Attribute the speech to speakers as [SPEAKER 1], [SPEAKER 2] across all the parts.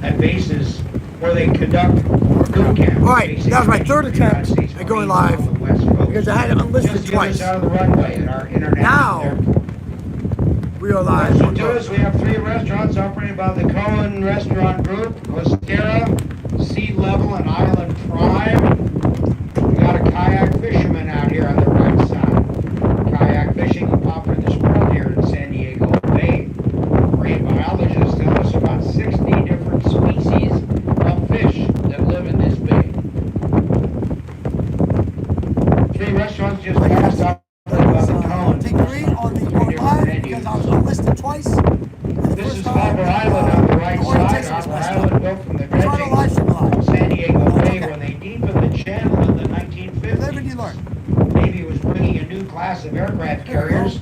[SPEAKER 1] at bases where they conduct boot camp.
[SPEAKER 2] All right, that was my third attempt at going live because I had it unlisted twice.
[SPEAKER 1] Out of the runway at our
[SPEAKER 2] Now we are live.
[SPEAKER 1] What we do is we have 3 restaurants operated by the Cohen Restaurant Group, Costera, Sea Level, and Island Prime. We got a kayak fisherman out here on the right side. Kayak fishing is popular in this world here in San Diego Bay. Marine biologists tell us about 60 different species of fish that live in this bay. 3 restaurants just passed up.
[SPEAKER 2] Take 3 on the going live because I was unlisted twice.
[SPEAKER 1] This is Harbor Island on the right side. Harbor Island built from the dredging of San Diego Bay when they deepened the channel in the 1950s. Navy was bringing a new class of aircraft carriers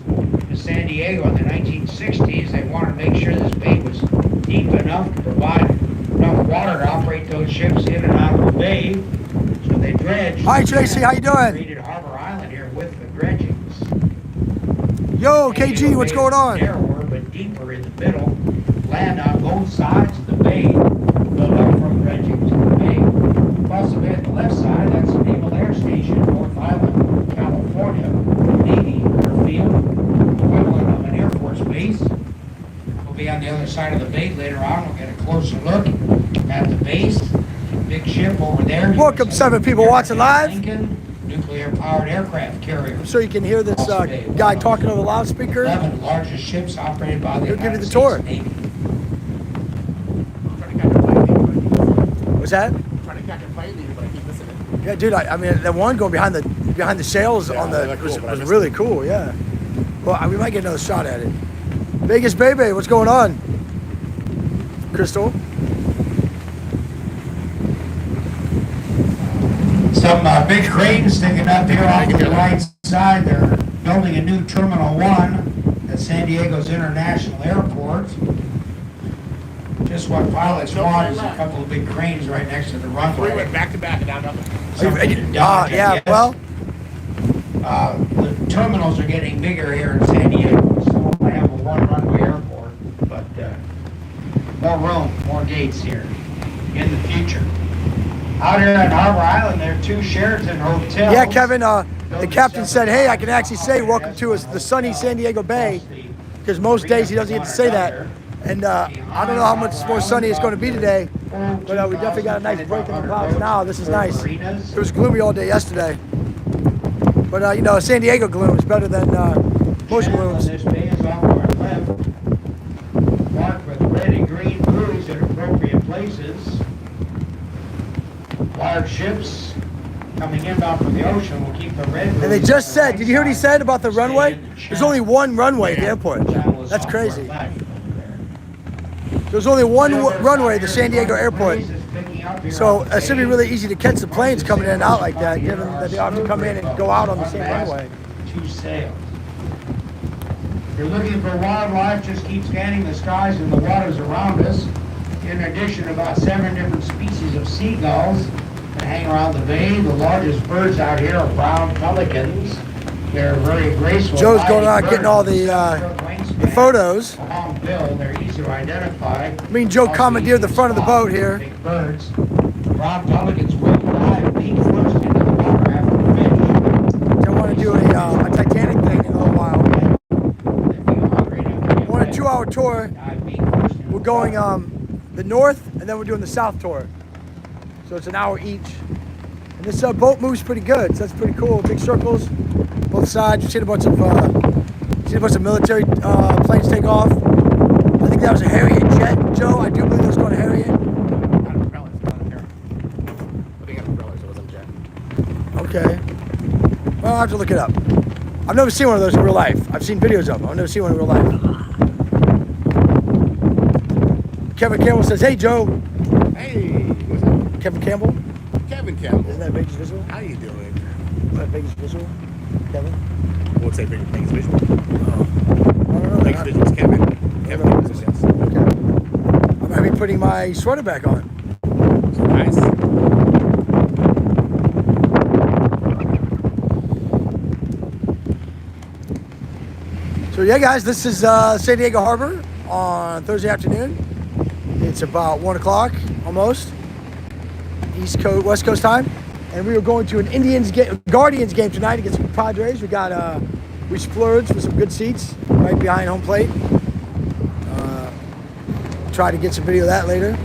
[SPEAKER 1] to San Diego in the 1960s. They wanted to make sure this bay was deep enough to provide enough water to operate those ships in and out of the bay. So they dredged.
[SPEAKER 2] Hi Tracy, how you doing?
[SPEAKER 1] Created Harbor Island here with the dredgings.
[SPEAKER 2] Yo, KG, what's going on?
[SPEAKER 1] Narrower but deeper in the middle. Land on both sides of the bay, built up from dredging to the bay. Across the bay at the left side, that's the Naval Air Station, North Island, California. Navy airfield, equivalent of an Air Force base. We'll be on the other side of the bay later on. We'll get a closer look at the base. Big ship over there.
[SPEAKER 2] Welcome, 7 people watching live.
[SPEAKER 1] Lincoln, nuclear-powered aircraft carrier.
[SPEAKER 2] I'm sure you can hear this guy talking over the loudspeaker.
[SPEAKER 1] 11 largest ships operated by the
[SPEAKER 2] He'll give you
[SPEAKER 1] United
[SPEAKER 2] the
[SPEAKER 1] States
[SPEAKER 2] tour.
[SPEAKER 1] Navy.
[SPEAKER 2] What's that? Yeah, dude. I mean, the one going behind the sails on the was really cool. Yeah. Well, we might get another shot at it. Vegas baby, what's going on? Crystal.
[SPEAKER 1] Some big cranes sticking up here off to the right side. They're building a new Terminal 1 at San Diego's International Airport. Just what pilots want is a couple of big cranes right next to the runway.
[SPEAKER 3] We went back to back and down nothing.
[SPEAKER 2] Yeah, well.
[SPEAKER 1] The terminals are getting bigger here in San Diego. So I have a 1-runway airport, but more room, more gates here in the future. Out here at Harbor Island, there are 2 Sheraton hotels.
[SPEAKER 2] Yeah, Kevin, the captain said, hey, I can actually say welcome to the sunny San Diego Bay, because most days he doesn't get to say that. And I don't know how much more sunny it's going to be today, but we definitely got a nice break in the clouds now. This is nice. It was gloomy all day yesterday. But, you know, San Diego gloom is better than most glooms.
[SPEAKER 1] This bay is off our left, marked with red and green buoys at appropriate places. Large ships coming inbound from the ocean will keep the red.
[SPEAKER 2] And they just said, did you hear what he said about the runway? There's only 1 runway at the airport. That's crazy. There's only 1 runway at the San Diego airport. So it should be really easy to catch the planes coming in and out like that, given that they often come in and go out on the same runway.
[SPEAKER 1] 2 sails. If you're looking for wildlife, just keep scanning the skies and the waters around us. In addition, about 7 different species of seagulls that hang around the bay. The largest birds out here are brown pelicans. They're very graceful.
[SPEAKER 2] Joe's going out getting all the photos.
[SPEAKER 1] Long bill, they're easy to identify.
[SPEAKER 2] Me and Joe commandeered the front of the boat here.
[SPEAKER 1] Big birds. Brown pelicans will dive feet first into the water after fish.
[SPEAKER 2] I want to do a Titanic thing in a little while. I want a 2-hour tour. We're going the north, and then we're doing the south tour. So it's an hour each. And this boat moves pretty good, so that's pretty cool. Big circles, both sides. You've seen a bunch of military planes take off. I think that was a Harriet jet, Joe. I do believe it was going to Harriet.
[SPEAKER 3] Not a propeller, it's not a Harriet. I think it had a propeller, so it wasn't a jet.
[SPEAKER 2] Okay. Well, I'll have to look it up. I've never seen one of those in real life. I've seen videos of them. I've never seen one in real life. Kevin Campbell says, hey, Joe.
[SPEAKER 3] Hey, what's up?
[SPEAKER 2] Kevin Campbell?
[SPEAKER 3] Kevin Campbell.
[SPEAKER 2] Isn't that Vegas Visual?
[SPEAKER 3] How you doing?
[SPEAKER 2] Is that Vegas Visual? Kevin?
[SPEAKER 3] I won't say Vegas Visual.
[SPEAKER 2] Oh. I don't know.
[SPEAKER 3] Vegas Visual is Kevin. Kevin Campbell, yes.
[SPEAKER 2] Okay. I'm going to be putting my sweater back on.
[SPEAKER 3] Nice. So yeah, guys, this is San Diego Harbor on Thursday afternoon.
[SPEAKER 2] It's about 1 o'clock, almost. East Coast, West Coast time. And we were going to an Guardians game tonight against the Padres. We got, we splurged with some good seats right behind home plate. Try to get some video of that later.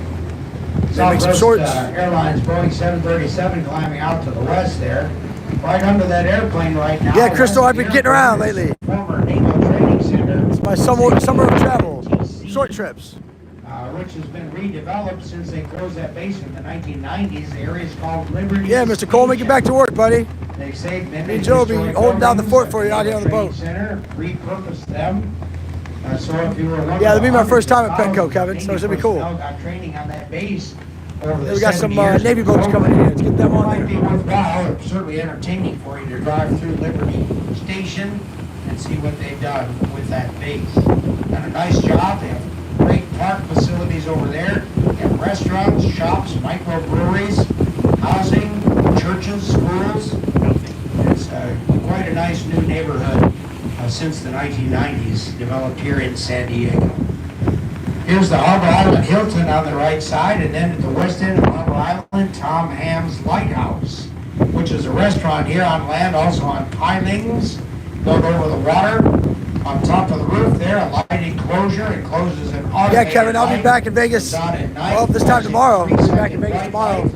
[SPEAKER 2] Then make some shorts.
[SPEAKER 1] Airlines Boeing 737 climbing out to the west there. Right under that airplane right now.
[SPEAKER 2] Yeah, Crystal, I've been getting around lately.
[SPEAKER 1] Former Naval Training Center.
[SPEAKER 2] It's my summer of travel. Short trips.
[SPEAKER 1] Which has been redeveloped since they closed that base in the 1990s. The area is called Liberty.
[SPEAKER 2] Yeah, Mr. Coleman, get back to work, buddy.
[SPEAKER 1] They've saved many.
[SPEAKER 2] Me and Joe will be holding down the fort for you out here on the boat.
[SPEAKER 1] Center, repurposed them. So if you were
[SPEAKER 2] yeah, it'll be my first time at Petco, Kevin, so it's going to be cool.
[SPEAKER 1] Got training on that base over the
[SPEAKER 2] We got some
[SPEAKER 1] 70 years.
[SPEAKER 2] Navy boats coming in here. Let's get them
[SPEAKER 1] It
[SPEAKER 2] on
[SPEAKER 1] might be
[SPEAKER 2] there.
[SPEAKER 1] worthwhile, or certainly entertaining for you to drive through Liberty Station and see what they've done with that base. Done a nice job. They have great park facilities over there. They have restaurants, shops, microbreweries, housing, churches, schools. It's quite a nice new neighborhood since the 1990s, developed here in San Diego. Here's the Harbor Island Hilton on the right side, and then at the west end of Harbor Island, Tom Ham's Lighthouse, which is a restaurant here on land, also on pilings, built over the water. On top of the roof there, a light enclosure. It closes an automated
[SPEAKER 2] Yeah, Kevin, I'll be
[SPEAKER 1] light.
[SPEAKER 2] back in Vegas.
[SPEAKER 1] It's on at night.
[SPEAKER 2] Well, this time tomorrow. I'll be back in Vegas
[SPEAKER 1] Bright
[SPEAKER 2] tomorrow.
[SPEAKER 1] light,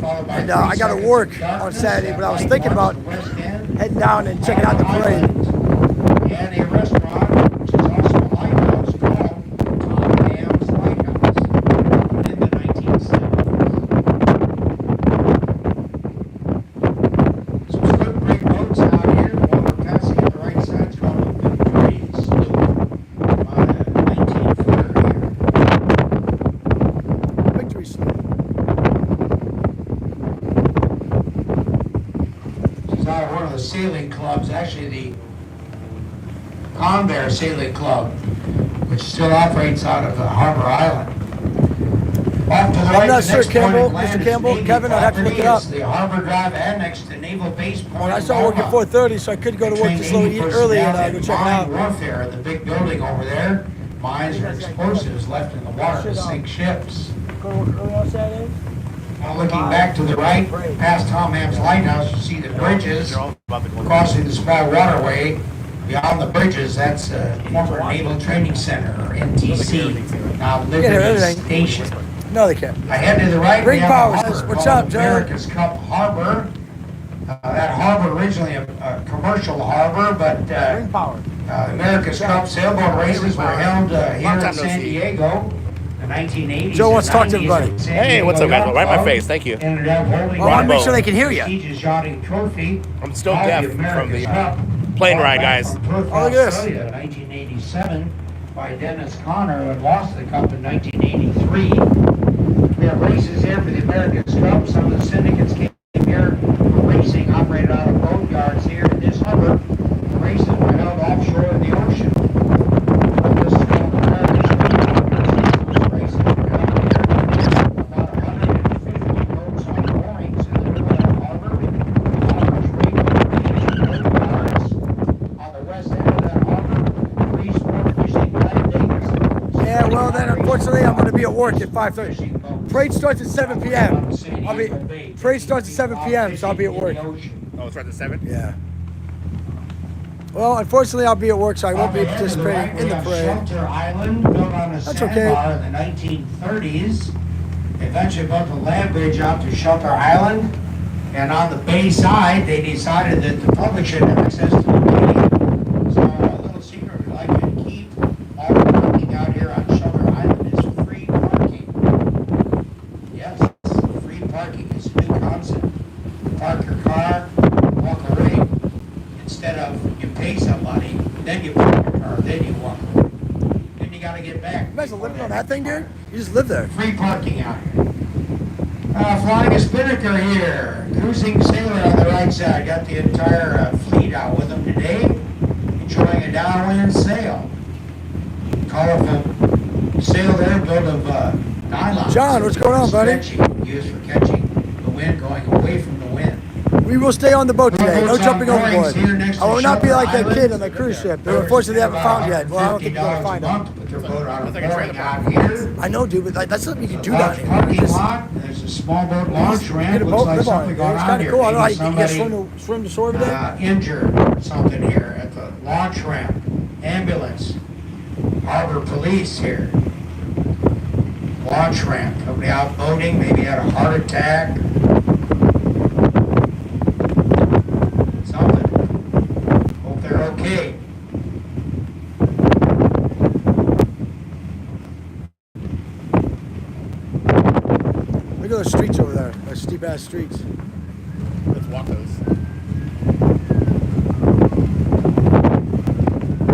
[SPEAKER 1] followed by
[SPEAKER 2] And I got to
[SPEAKER 1] 3
[SPEAKER 2] work
[SPEAKER 1] seconds of
[SPEAKER 2] on
[SPEAKER 1] darkness.
[SPEAKER 2] Saturday,
[SPEAKER 1] That
[SPEAKER 2] but I was
[SPEAKER 1] light
[SPEAKER 2] thinking about
[SPEAKER 1] marks the west end.
[SPEAKER 2] heading down and checking out the parade.
[SPEAKER 1] And a restaurant, which is also a lighthouse, called Tom Ham's Lighthouse, in the 1970s. Some scoop rig boats out here. One we're passing at the right side is called the Victory Sloop, on a 19-footer here.
[SPEAKER 2] Victory Sloop.
[SPEAKER 1] This is out of one of the sailing clubs, actually the Convair Sailing Club, which still operates out of Harbor Island. Off to the right,
[SPEAKER 2] not
[SPEAKER 1] the
[SPEAKER 2] sure,
[SPEAKER 1] next point
[SPEAKER 2] Campbell,
[SPEAKER 1] of land
[SPEAKER 2] Mr.
[SPEAKER 1] is
[SPEAKER 2] Campbell,
[SPEAKER 1] Navy
[SPEAKER 2] Kevin, I'd have to look it
[SPEAKER 1] property.
[SPEAKER 2] up.
[SPEAKER 1] It's the Harbor Drive annex to Naval Base Point.
[SPEAKER 2] When I started working at 4:30, so I couldn't go to work just a little early and go check it out.
[SPEAKER 1] Warfare, the big building over there, mines or explosives left in the water to sink ships.
[SPEAKER 2] Go to work early on Saturday?
[SPEAKER 1] Now looking back to the right, past Tom Ham's Lighthouse, you see the bridges crossing the Spy Waterway. Beyond the bridges, that's former Naval Training Center, or NTC, now Liberty
[SPEAKER 2] everything.
[SPEAKER 1] Station.
[SPEAKER 2] No, they can't.
[SPEAKER 1] Ahead to the right,
[SPEAKER 2] Ring
[SPEAKER 1] we have
[SPEAKER 2] Power
[SPEAKER 1] a
[SPEAKER 2] says,
[SPEAKER 1] harbor
[SPEAKER 2] "What's
[SPEAKER 1] called
[SPEAKER 2] up, Joe?"
[SPEAKER 1] America's Cup Harbor. That harbor originally a commercial harbor, but
[SPEAKER 2] Ring Power.
[SPEAKER 1] America's Cup sailboat races were held here in San Diego in the 1980s.
[SPEAKER 2] Joe wants to talk to
[SPEAKER 1] and 90s.
[SPEAKER 2] everybody.
[SPEAKER 1] San
[SPEAKER 3] Hey, what's up,
[SPEAKER 1] Diego
[SPEAKER 3] guys? Right in my
[SPEAKER 1] Yacht
[SPEAKER 3] face.
[SPEAKER 1] Club
[SPEAKER 3] Thank you.
[SPEAKER 1] Ended up holding
[SPEAKER 2] Well, I want to make
[SPEAKER 3] Boat.
[SPEAKER 2] sure they can hear you.
[SPEAKER 1] prestigious yachting trophy.
[SPEAKER 3] I'm still
[SPEAKER 1] called
[SPEAKER 3] deaf
[SPEAKER 1] the
[SPEAKER 3] from
[SPEAKER 1] America's
[SPEAKER 3] the
[SPEAKER 1] Cup,
[SPEAKER 3] plane
[SPEAKER 1] brought
[SPEAKER 3] ride,
[SPEAKER 1] back
[SPEAKER 3] guys.
[SPEAKER 1] from Perth,
[SPEAKER 2] Oh, look at this.
[SPEAKER 1] Australia, 1987 by Dennis Conner, who had lost the cup in 1983. We have races here for the America's Cup. Some of the syndicates came here for racing, operated out of boat yards here in this harbor. The races were held offshore in the ocean. This is called the America's Cup. These races were held here. About 150 boats on moorings in the middle of the harbor. Average rate of boat yards. On the west end of that harbor, 3 sport fishing land days.
[SPEAKER 2] Yeah, well then, unfortunately, I'm going to be at work at 5:30. Parade starts at 7 p.m. Parade starts at 7 p.m., so I'll be at work.
[SPEAKER 3] Oh, it's right at 7?
[SPEAKER 2] Yeah. Well, unfortunately, I'll be at work, so I won't be participating in the parade.
[SPEAKER 1] Shelter Island, built on a
[SPEAKER 2] That's
[SPEAKER 1] sandbar
[SPEAKER 2] okay.
[SPEAKER 1] in the 1930s. Eventually built a land bridge out to Shelter Island. And on the bay side, they decided that the public should have access to the bay. So a little secret we'd like you to keep, all the parking out here on Shelter Island is free parking. Yes, free parking is a new concept. Park your car, walk away. Instead of you pay somebody, then you park your car, then you walk away. Then you gotta get back.
[SPEAKER 2] You guys are living on that thing, dude? You just live there.
[SPEAKER 1] Free parking out here. Flying a spinnaker here. Cruising sailor on the right side. Got the entire fleet out with them today. Enjoying a downwind sail. Colorful sail there built of nylon.
[SPEAKER 2] John, what's going on, buddy?
[SPEAKER 1] Stretchy, used for catching the wind, going away from the wind.
[SPEAKER 2] We will stay on the boat today. No
[SPEAKER 1] Boats on
[SPEAKER 2] jumping
[SPEAKER 1] moorings
[SPEAKER 2] overboard.
[SPEAKER 1] here next to
[SPEAKER 2] I will not be
[SPEAKER 1] Shelter
[SPEAKER 2] like that
[SPEAKER 1] Island.
[SPEAKER 2] kid on the cruise ship. Who unfortunately they haven't found yet. Well, I don't think you're going to find
[SPEAKER 1] $50 a
[SPEAKER 2] them.
[SPEAKER 1] month, but they're boat on a
[SPEAKER 3] That's like a trailer
[SPEAKER 1] mooring out
[SPEAKER 3] park.
[SPEAKER 1] here.
[SPEAKER 2] I know, dude, but like, that's something you can do down
[SPEAKER 1] Large
[SPEAKER 2] here.
[SPEAKER 1] parking
[SPEAKER 2] Just
[SPEAKER 1] lot, there's a small boat launch
[SPEAKER 2] get
[SPEAKER 1] ramp,
[SPEAKER 2] a
[SPEAKER 1] looks
[SPEAKER 2] boat,
[SPEAKER 1] like
[SPEAKER 2] live on
[SPEAKER 1] something
[SPEAKER 2] it.
[SPEAKER 1] going
[SPEAKER 2] It's
[SPEAKER 1] on
[SPEAKER 2] kind of
[SPEAKER 1] here.
[SPEAKER 2] cool. I don't know how
[SPEAKER 1] Maybe
[SPEAKER 2] you get
[SPEAKER 1] somebody
[SPEAKER 2] swim to shore every day.
[SPEAKER 1] injured or something here at the launch ramp, ambulance, harbor police here. Launch ramp, somebody out boating, maybe had a heart attack. Something. Hope they're okay.
[SPEAKER 2] Look at those streets over there. Those steep ass streets.
[SPEAKER 3] Let's walk those.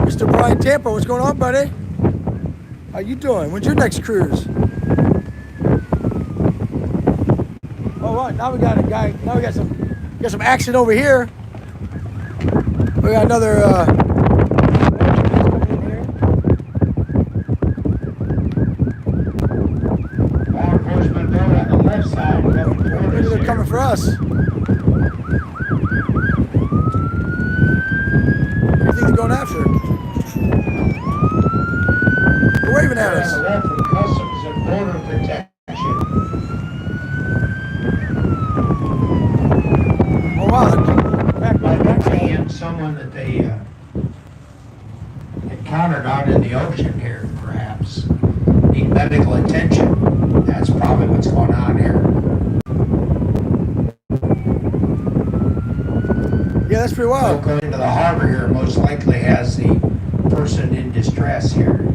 [SPEAKER 2] Mr. Brian Tampa, what's going on, buddy? How you doing? When's your next cruise? All right, now we got a guy. Now we got some action over here. We got another.
[SPEAKER 1] Law enforcement boat on the left side, coming toward
[SPEAKER 2] Maybe
[SPEAKER 1] us
[SPEAKER 2] they're
[SPEAKER 1] here.
[SPEAKER 2] coming for us. Who do you think they're going after? They're waving at
[SPEAKER 1] On the
[SPEAKER 2] us.
[SPEAKER 1] left from Customs and Border Protection.
[SPEAKER 2] Oh wow! They're
[SPEAKER 1] Might be someone that they encountered out in the ocean here, perhaps. Need medical attention. That's probably what's going on here.
[SPEAKER 2] Yeah, that's pretty
[SPEAKER 1] Boat
[SPEAKER 2] wild.
[SPEAKER 1] going into the harbor here most likely has the person in distress here.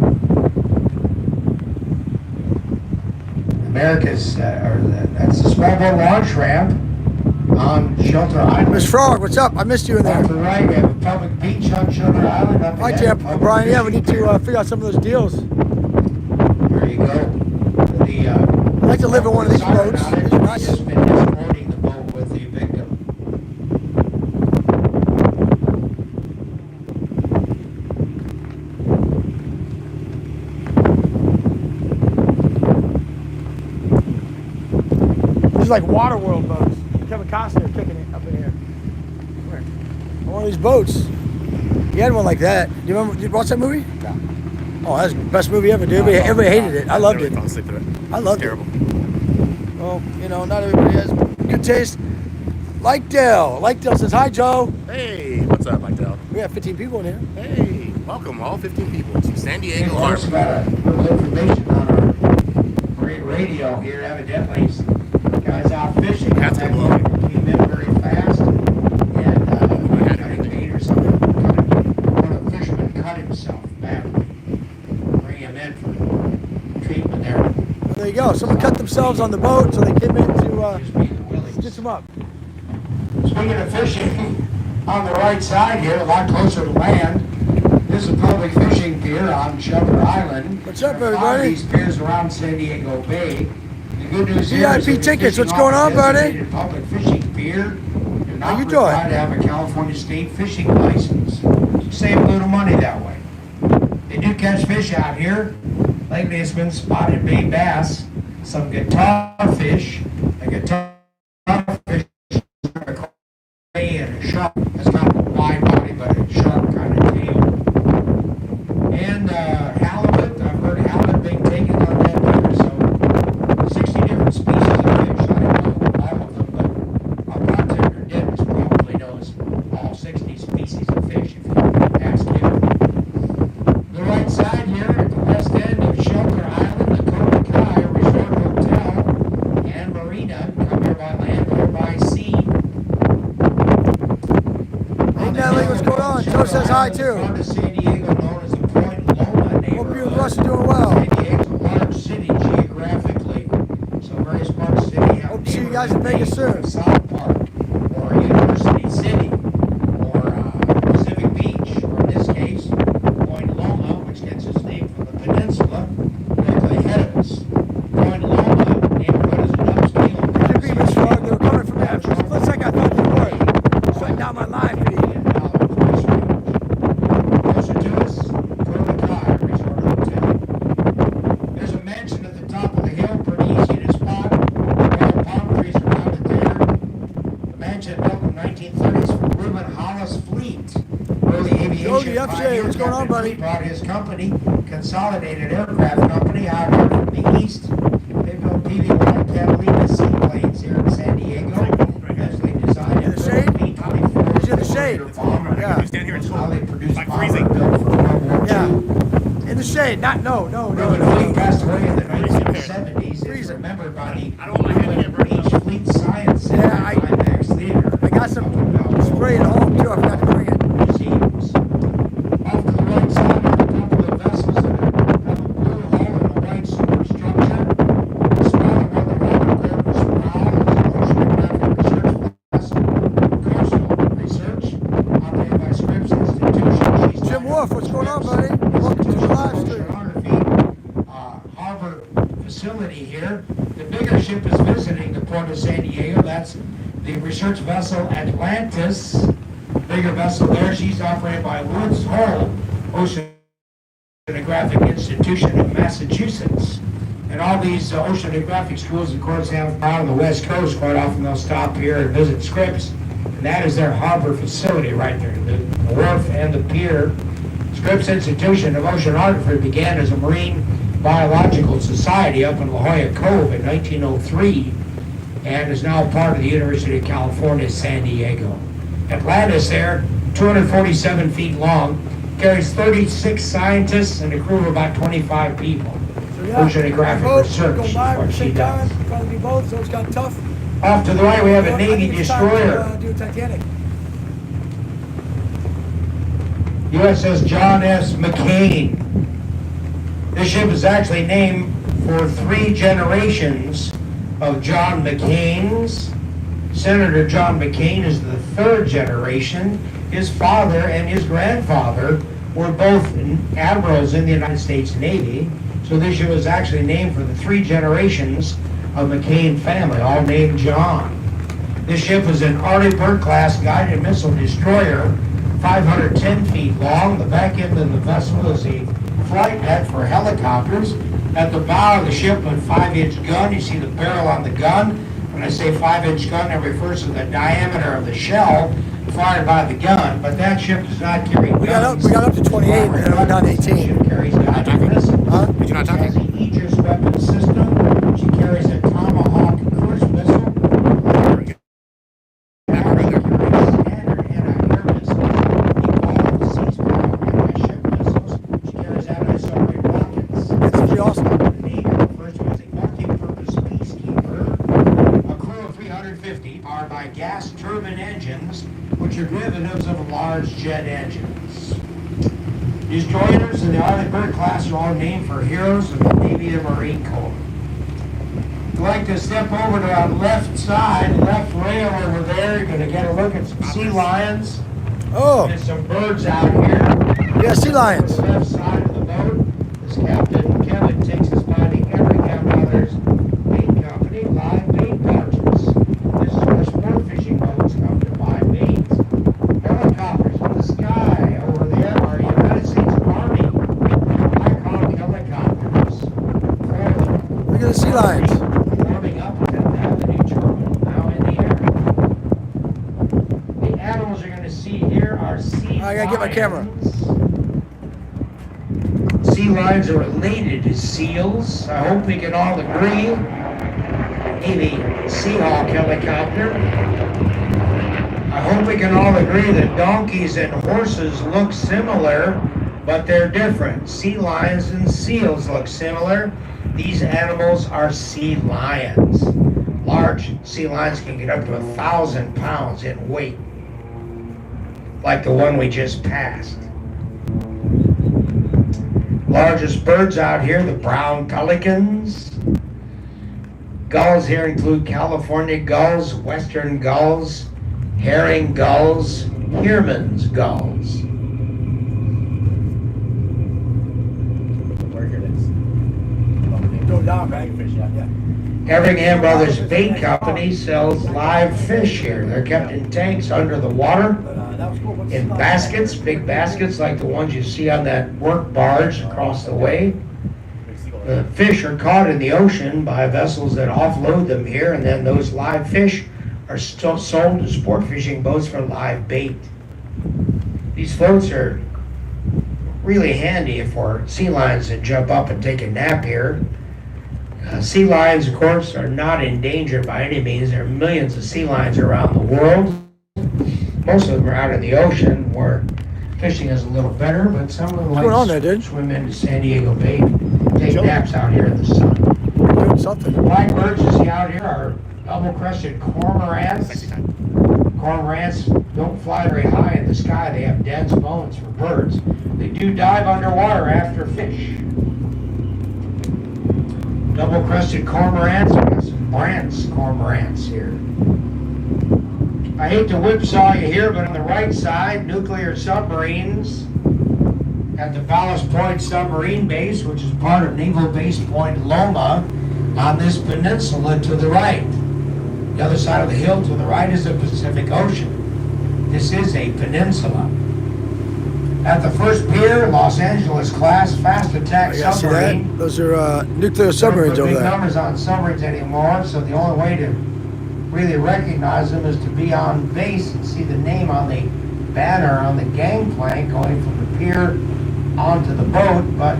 [SPEAKER 1] America's, that's the small boat launch ramp on Shelter Island.
[SPEAKER 2] Miss Frog, what's up? I missed you in there.
[SPEAKER 1] Off the right, we have a public beach on Shelter Island. Up
[SPEAKER 2] Hi,
[SPEAKER 1] ahead,
[SPEAKER 2] Tampa.
[SPEAKER 1] public
[SPEAKER 2] Brian, yeah, we
[SPEAKER 1] fishing
[SPEAKER 2] need to
[SPEAKER 1] pier.
[SPEAKER 2] figure out some of those deals.
[SPEAKER 1] There you go. The,
[SPEAKER 2] I'd like to live in one of these boats. It's nice.
[SPEAKER 1] Just been escorting the boat with the victim.
[SPEAKER 2] This is like Waterworld boats. Kevin Costner kicking it up in here. Where? One of these boats. He had one like that. Do you remember? Did you watch that movie?
[SPEAKER 3] No.
[SPEAKER 2] Oh, that's the best movie ever, dude. Everybody hated it. I loved
[SPEAKER 3] never
[SPEAKER 2] it.
[SPEAKER 3] fell asleep to it.
[SPEAKER 2] I loved
[SPEAKER 3] Terrible.
[SPEAKER 2] it. Well, you know, not everybody has good taste. Dale says, hi, Joe.
[SPEAKER 3] Hey, what's up, Mike Dell?
[SPEAKER 2] We have 15 people in here.
[SPEAKER 3] Hey, welcome all 15 people to San Diego
[SPEAKER 1] We also
[SPEAKER 3] Harbor.
[SPEAKER 1] got a little information on our great radio here. Evidently, guys out fishing.
[SPEAKER 3] That's
[SPEAKER 1] That
[SPEAKER 3] good.
[SPEAKER 1] boat came in very fast. And got a bait or something. One of the fishermen cut himself badly. Bring him in for treatment there.
[SPEAKER 2] Well, there you go. Someone cut themselves on the boat, so they came in to
[SPEAKER 1] Just be the willies.
[SPEAKER 2] stitch them up.
[SPEAKER 1] Speaking of fishing, on the right side here, a lot closer to land, this is a public fishing pier on Shelter Island.
[SPEAKER 2] What's up,
[SPEAKER 1] There are 5 of
[SPEAKER 2] everybody?
[SPEAKER 1] these piers around San Diego Bay. The good news here
[SPEAKER 2] VIP
[SPEAKER 1] is if you're
[SPEAKER 2] tickets, what's
[SPEAKER 1] fishing
[SPEAKER 2] going
[SPEAKER 1] off
[SPEAKER 2] on,
[SPEAKER 1] a
[SPEAKER 2] buddy?
[SPEAKER 1] designated public fishing pier, you're
[SPEAKER 2] How
[SPEAKER 1] not
[SPEAKER 2] you doing?
[SPEAKER 1] required to have a California state fishing license. You save a little money that way. They do catch fish out here. Lately it's been spotted bay bass, some guitar fish, a guitar fish, and a shark. That's kind of a wide body, but a sharp kind of tail. And halibut. I've heard halibut being taken on that pier. So 60 different species of fish. I don't know all of them, but our bartender Dennis probably knows all 60 species of fish if you ask him. The right side here at the west end of Shelter Island, the Kai Resort Hotel and Marina. Come here by land or by sea.
[SPEAKER 2] Hey, Natalie, what's going on? Joe says hi, too.
[SPEAKER 1] Front of San Diego, known as the Point Loma
[SPEAKER 2] Hope you and
[SPEAKER 1] neighborhood.
[SPEAKER 2] Russ are doing well.
[SPEAKER 1] San Diego's a large city geographically, so very smart city. Have
[SPEAKER 2] Hope to see you guys in
[SPEAKER 1] neighborhood
[SPEAKER 2] Vegas soon.
[SPEAKER 1] names like South Park, or University City, or Pacific Beach, or in this case, Point Loma, which gets its name from the peninsula directly ahead of us. Point Loma neighborhood is an upscale.
[SPEAKER 2] Could be, Miss Frog. They were coming from there. For a split second, I thought they were. Shutting down my live feed.
[SPEAKER 1] Closer to us, Kai Resort Hotel. There's a mansion at the top of the hill, pretty easy to spot. We have palm trees around it there. The mansion built in the 1930s for Reuben Hollis Fleet. Early aviation
[SPEAKER 2] Jody, FJ,
[SPEAKER 1] pioneer
[SPEAKER 2] what's going on,
[SPEAKER 1] Captain
[SPEAKER 2] buddy?
[SPEAKER 1] Fleet brought his company Consolidated Aircraft Company out here from the east. They built PV-1 Catalina seaplanes here in San Diego. Actually designed
[SPEAKER 2] In the shade?
[SPEAKER 1] B-24.
[SPEAKER 2] He's in the shade. Yeah.
[SPEAKER 3] Stand here and
[SPEAKER 1] How they produced
[SPEAKER 3] like
[SPEAKER 1] bomber
[SPEAKER 3] freezing.
[SPEAKER 1] built for World War
[SPEAKER 2] Yeah.
[SPEAKER 1] II.
[SPEAKER 2] In the shade. Not, no.
[SPEAKER 1] When he passed away in the 1970s, it's remembered by the
[SPEAKER 3] I don't want my hand to get burned up.
[SPEAKER 1] Fleet Science Center
[SPEAKER 2] Yeah,
[SPEAKER 1] at IMAX Theater.
[SPEAKER 2] I got some spray at home too. I forgot to bring it.
[SPEAKER 1] Museums. Off to the right side are a couple of vessels that have a blue hull and a white superstructure. The smaller one, the Robert Gordon's Prowl, is an oceanographic research vessel. Coastal Research, operated by Scripps Institution. She's
[SPEAKER 2] Jim Wolf, what's going on, buddy? Welcome to the live stream.
[SPEAKER 1] Harbor facility here. The bigger ship is visiting the port of San Diego. That's the research vessel Atlantis. Bigger vessel there. She's operated by Woods Hole Oceanographic Institution of Massachusetts. And all these oceanographic schools, of course, have out on the West Coast. Quite often they'll stop here and visit Scripps. And that is their harbor facility right there. The wharf and the pier. Scripps Institution of Oceanography began as a marine biological society up in La Jolla Cove in 1903 and is now part of the University of California, San Diego. Atlantis there, 247 feet long, carries 36 scientists and a crew of about 25 people.
[SPEAKER 2] So yeah,
[SPEAKER 1] Oceanographic research
[SPEAKER 2] go
[SPEAKER 1] is
[SPEAKER 2] by
[SPEAKER 1] what
[SPEAKER 2] at the
[SPEAKER 1] she
[SPEAKER 2] same time.
[SPEAKER 1] does.
[SPEAKER 2] Probably be both, so it's kind of tough.
[SPEAKER 1] Off to the right we have a
[SPEAKER 2] Well, I
[SPEAKER 1] Navy
[SPEAKER 2] think it's time to,
[SPEAKER 1] destroyer.
[SPEAKER 2] do Titanic.
[SPEAKER 1] USS John S. McCain. This ship is actually named for 3 generations of John McCains. Senator John McCain is the 3rd generation. His father and his grandfather were both admirals in the United States Navy. So this ship was actually named for the 3 generations of McCain family, all named John. This ship was an Arleigh Burke-class guided missile destroyer, 510 feet long. The back end of the vessel is a flight deck for helicopters. At the bow of the ship, a 5-inch gun. You see the barrel on the gun. When I say 5-inch gun, that refers to the diameter of the shell fired by the gun. But that ship does not carry guns.
[SPEAKER 2] We got up to 28, and we're down to 18.
[SPEAKER 1] The ship carries guided missiles.
[SPEAKER 2] Huh?
[SPEAKER 3] Did you not
[SPEAKER 1] She
[SPEAKER 3] talking?
[SPEAKER 1] has an Aegis weapon system. She carries a Tomahawk cruise missile.
[SPEAKER 2] That's pretty awesome.
[SPEAKER 1] Powered by gas turbine engines, which are derivatives of large jet engines. Destroyers in the Arleigh Burke class are all named for heroes of the Navy and Marine Corps. I'd like to step over to our left side, left rail over there. You're going to get a look at some sea lions
[SPEAKER 2] Oh,
[SPEAKER 1] and some birds out here.
[SPEAKER 2] yeah, sea lions.
[SPEAKER 1] On the left side of the boat, this Captain Kevin takes us by the Everyman Brothers Bait Company live bait barges. This is where sport fishing boats come to buy baits. Helicopters in the sky over there are United States Army Black Hawk helicopters.
[SPEAKER 2] Look at the sea lions.
[SPEAKER 1] Warming up at 10th Avenue Terminal, now in the air. The animals you're going to see here are sea
[SPEAKER 2] I gotta get my camera.
[SPEAKER 1] lions. Sea lions are related to seals. I hope we can all agree. Navy Seahawk helicopter. I hope we can all agree that donkeys and horses look similar, but they're different. Sea lions and seals look similar. These animals are sea lions. Large sea lions can get up to 1,000 pounds in weight, like the one we just passed. Largest birds out here, the brown pelicans. Gulls here include California gulls, western gulls, herring gulls, Heermann's gulls.
[SPEAKER 2] Go down, right? Yeah.
[SPEAKER 1] Everyman Brothers Bait Company sells live fish here. They're kept in tanks under the water,
[SPEAKER 2] That was cool. What's
[SPEAKER 1] in baskets, big baskets like the ones you see on that work barge across the way. The fish are caught in the ocean by vessels that offload them here, and then those live fish are still sold to sport fishing boats for live bait. These floats are really handy for sea lions that jump up and take a nap here. Sea lions, of course, are not endangered by any means. There are millions of sea lions around the world. Most of them are out in the ocean where fishing is a little better, but some of them like to swim into San Diego Bay, take naps out here in the sun.
[SPEAKER 2] Doing something.
[SPEAKER 1] Blackbirds you see out here are double-crested cormorants. Cormorants don't fly very high in the sky. They have dense bones for birds. They do dive underwater after fish. Double-crested cormorants. We've got some Brandt's cormorants here. I hate to whipsaw you here, but on the right side, nuclear submarines at the Ballast Point Submarine Base, which is part of Naval Base Point Loma, on this peninsula to the right. The other side of the hill to the right is the Pacific Ocean. This is a peninsula. At the first pier, Los Angeles class fast attack submarine.
[SPEAKER 2] Those are nuclear submarines over there.
[SPEAKER 1] Big numbers on submarines anymore, so the only way to really recognize them is to be on base and see the name on the banner on the gangplank going from the pier onto the boat, but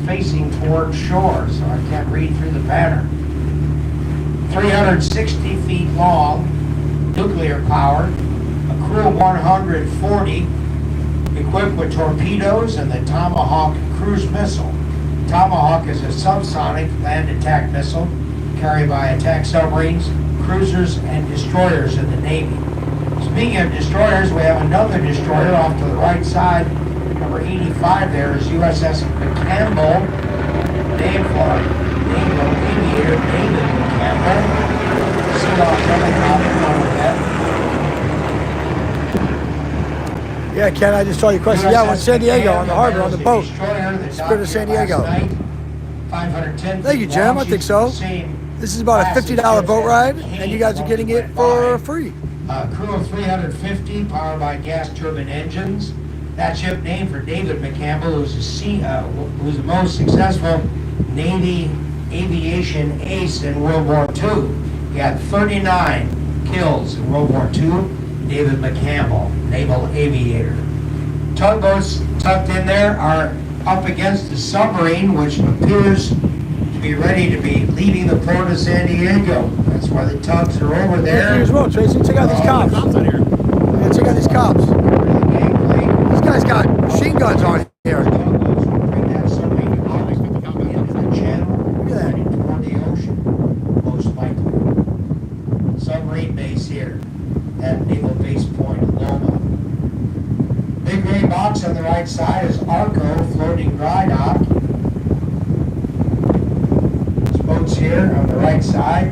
[SPEAKER 1] facing toward shore, so I can't read through the banner. 360 feet long, nuclear powered, a crew of 140, equipped with torpedoes and the Tomahawk cruise missile. Tomahawk is a subsonic land attack missile carried by attack submarines, cruisers, and destroyers in the Navy. Speaking of destroyers, we have another destroyer off to the right side. Number 85 there is USS McCampbell, named for Naval aviator David McCampbell. See off
[SPEAKER 2] Yeah, Ken, I just saw your question. Yeah, on San Diego, on the harbor, on the boat. Spirit of San Diego. Thank you, Jim. I think so. This is about a $50 boat ride, and you guys are getting it for free.
[SPEAKER 1] Crew of 350, powered by gas turbine engines. That ship named for David McCampbell, who was the most successful Navy aviation ace in World War II. He had 39 kills in World War II. David McCampbell, naval aviator. Tugboats tucked in there are up against the submarine, which appears to be ready to be leaving the port of San Diego. That's why the tugs are over there.
[SPEAKER 2] Here's road, Tracy. Check out these cops. Yeah, check out these cops. These guys got machine guns on here.
[SPEAKER 1] Bring that submarine out into the channel, heading toward the ocean, most likely. Submarine base here at Naval Base Point Loma. Big gray box on the right side is Arco floating dry dock. There's boats here on the right side.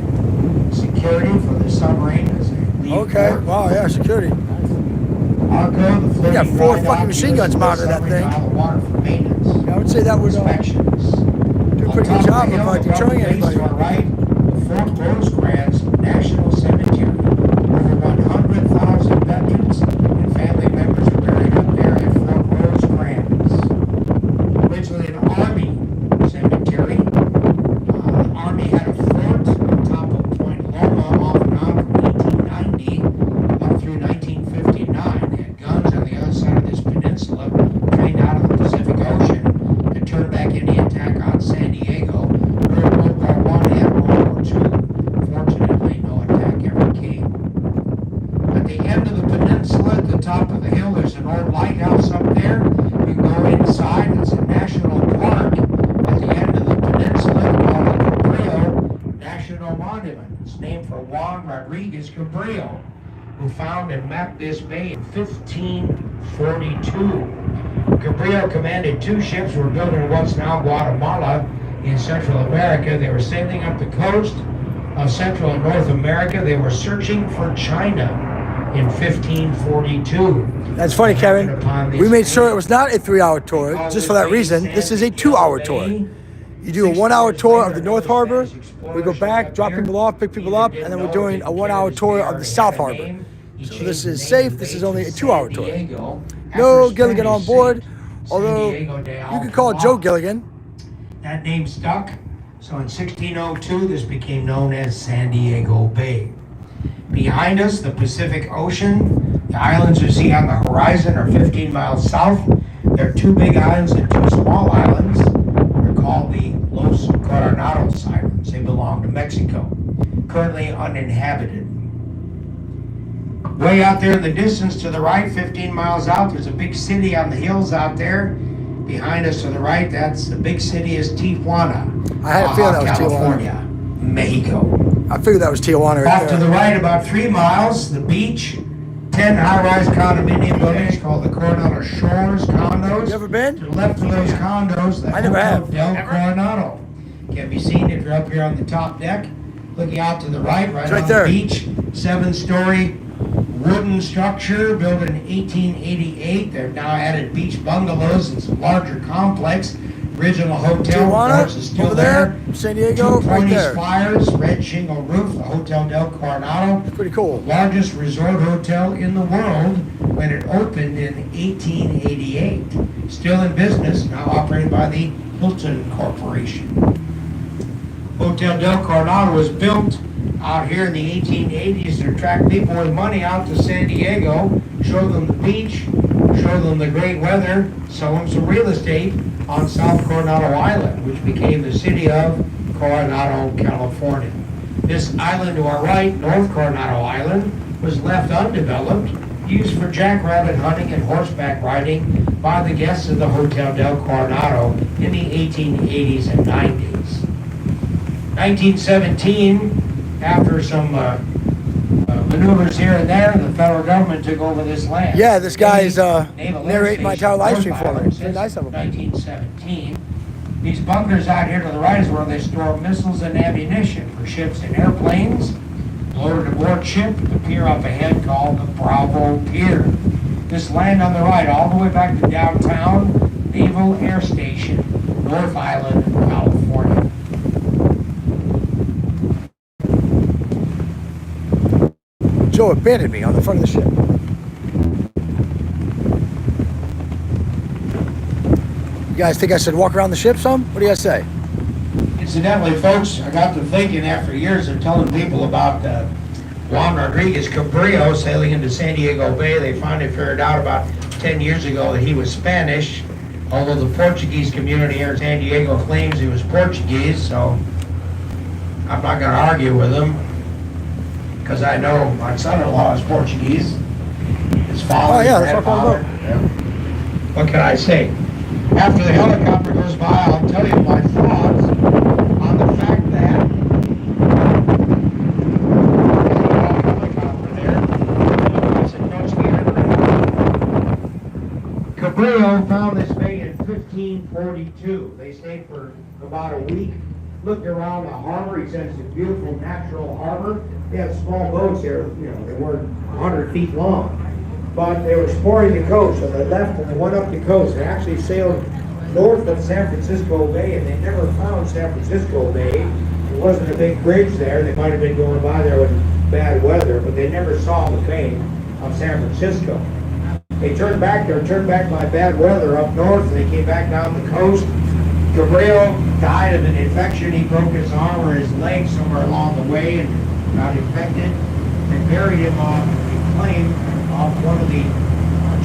[SPEAKER 1] Security for the submarine is a lead
[SPEAKER 2] Okay,
[SPEAKER 1] port.
[SPEAKER 2] wow, yeah, security.
[SPEAKER 1] Arco, the floating
[SPEAKER 2] got four
[SPEAKER 1] dry
[SPEAKER 2] fucking
[SPEAKER 1] dock
[SPEAKER 2] machine
[SPEAKER 1] uses
[SPEAKER 2] guns
[SPEAKER 1] the
[SPEAKER 2] mounted that
[SPEAKER 1] submarine
[SPEAKER 2] thing.
[SPEAKER 1] out of the water for maintenance.
[SPEAKER 2] Yeah, I would say that would do
[SPEAKER 1] Inspections.
[SPEAKER 2] a pretty good job of deterring anybody.
[SPEAKER 1] To our right, the Fort Rosecrans National Cemetery. Over 100,000 veterans and family members are buried up there at Fort Rosecrans. Originally an Army cemetery. The Army had a fort on top of Point Loma off and on from 1890 up through 1959. They had guns on the other side of this peninsula, trained out of the Pacific Ocean to turn back any attack on San Diego during World War I and World War II. Fortunately, no attack ever came. At the end of the peninsula, at the top of the hill, there's an old lighthouse up there. You can go inside. It's a national park. At the end of the peninsula, called the Cabrillo National Monument. It's named for Juan Rodriguez Cabrillo, who found and mapped this bay in 1542. Cabrillo commanded two ships who were built in what's now Guatemala in Central America. They were sailing up the coast of Central and North America. They were searching for China in 1542.
[SPEAKER 2] That's funny, Kevin. We made sure it was not a 3-hour tour, just for that reason. This is a 2-hour tour. You do a 1-hour tour of the North Harbor. We go back, drop people off, pick people up, and then we're doing a 1-hour tour of the South Harbor. So this is safe. This is only a 2-hour tour. No Gilligan on board, although you could call it Joe Gilligan.
[SPEAKER 1] That name stuck. So in 1602, this became known as San Diego Bay. Behind us, the Pacific Ocean. The islands you see on the horizon are 15 miles south There are 2 big islands and 2 small islands. They're called the Los Coronados Islands. They belong to Mexico. Currently uninhabited. Way out there in the distance to the right, 15 miles out, there's a big city on the hills out there. Behind us to the right, that's the big city is Tijuana.
[SPEAKER 2] I had a feeling that was
[SPEAKER 1] California, Mexico.
[SPEAKER 2] I figured that was Tijuana right
[SPEAKER 1] Off to the right about 3 miles, the beach, 10 high-rise condominium buildings called the Coronado Shores condos.
[SPEAKER 2] You ever been?
[SPEAKER 1] To the left of those condos, the
[SPEAKER 2] I never have.
[SPEAKER 1] Hotel Coronado. Can be seen if you're up here on the top deck, looking out to the right
[SPEAKER 2] It's
[SPEAKER 1] on
[SPEAKER 2] right there.
[SPEAKER 1] the beach. 7-story wooden structure built in 1888. They've now added beach bungalows and some larger complex. Original hotel, of course, is
[SPEAKER 2] Tijuana,
[SPEAKER 1] still
[SPEAKER 2] over there, San Diego, right
[SPEAKER 1] 220
[SPEAKER 2] there.
[SPEAKER 1] spires, red shingle roof, the Hotel del Coronado.
[SPEAKER 2] Pretty cool.
[SPEAKER 1] The largest resort hotel in the world when it opened in 1888. Still in business, now operated by the Hilton Corporation. Hotel del Coronado was built out here in the 1880s to attract people with money out to San Diego, show them the beach, show them the great weather, sell them some real estate on South Coronado Island, which became the city of Coronado, California. This island to our right, North Coronado Island, was left undeveloped, used for jackrabbit hunting and horseback riding by the guests of the Hotel del Coronado in the 1880s and 90s. 1917, after some maneuvers here and there, the federal government took over this land.
[SPEAKER 2] Yeah, this guy is
[SPEAKER 1] Naval
[SPEAKER 2] narrating my entire live stream for me.
[SPEAKER 1] Since
[SPEAKER 2] Very nice of him.
[SPEAKER 1] 1917. These bunkers out here to the right is where they store missiles and ammunition for ships and airplanes. Loaded aboard ship at the pier up ahead called the Bravo Pier. This land on the right, all the way back to downtown Naval Air Station, North Island, California.
[SPEAKER 2] Joe abandoned me on the front of the ship. You guys think I should walk around the ship some? What do you guys say?
[SPEAKER 1] Incidentally, folks, I got to thinking after years of telling people about Juan Rodriguez Cabrillo sailing into San Diego Bay. They finally figured out about 10 years ago that he was Spanish, although the Portuguese community here in San Diego claims he was Portuguese, so I'm not going to argue with them, because I know my son-in-law is Portuguese. His father,
[SPEAKER 2] that's what I'm
[SPEAKER 1] grandfather. Yeah. What can I say? After the helicopter goes by, I'll tell you my thoughts on the fact that helicopter there, Cabrillo found this bay in 1542. They stayed for about a week, looked around the harbor. He said it's a beautiful natural harbor. They have small boats here, they weren't 100 feet long. But they were exploring the coast, so they left and they went up the coast. They actually sailed north of San Francisco Bay, and they never found San Francisco Bay. There wasn't a big bridge there. They might have been going by there with bad weather, but they never saw the bay of San Francisco. They turned back by bad weather up north, and they came back down the coast. Cabrillo died of an infection. He broke his arm or his leg somewhere along the way and got infected. They buried him on a plane off one of the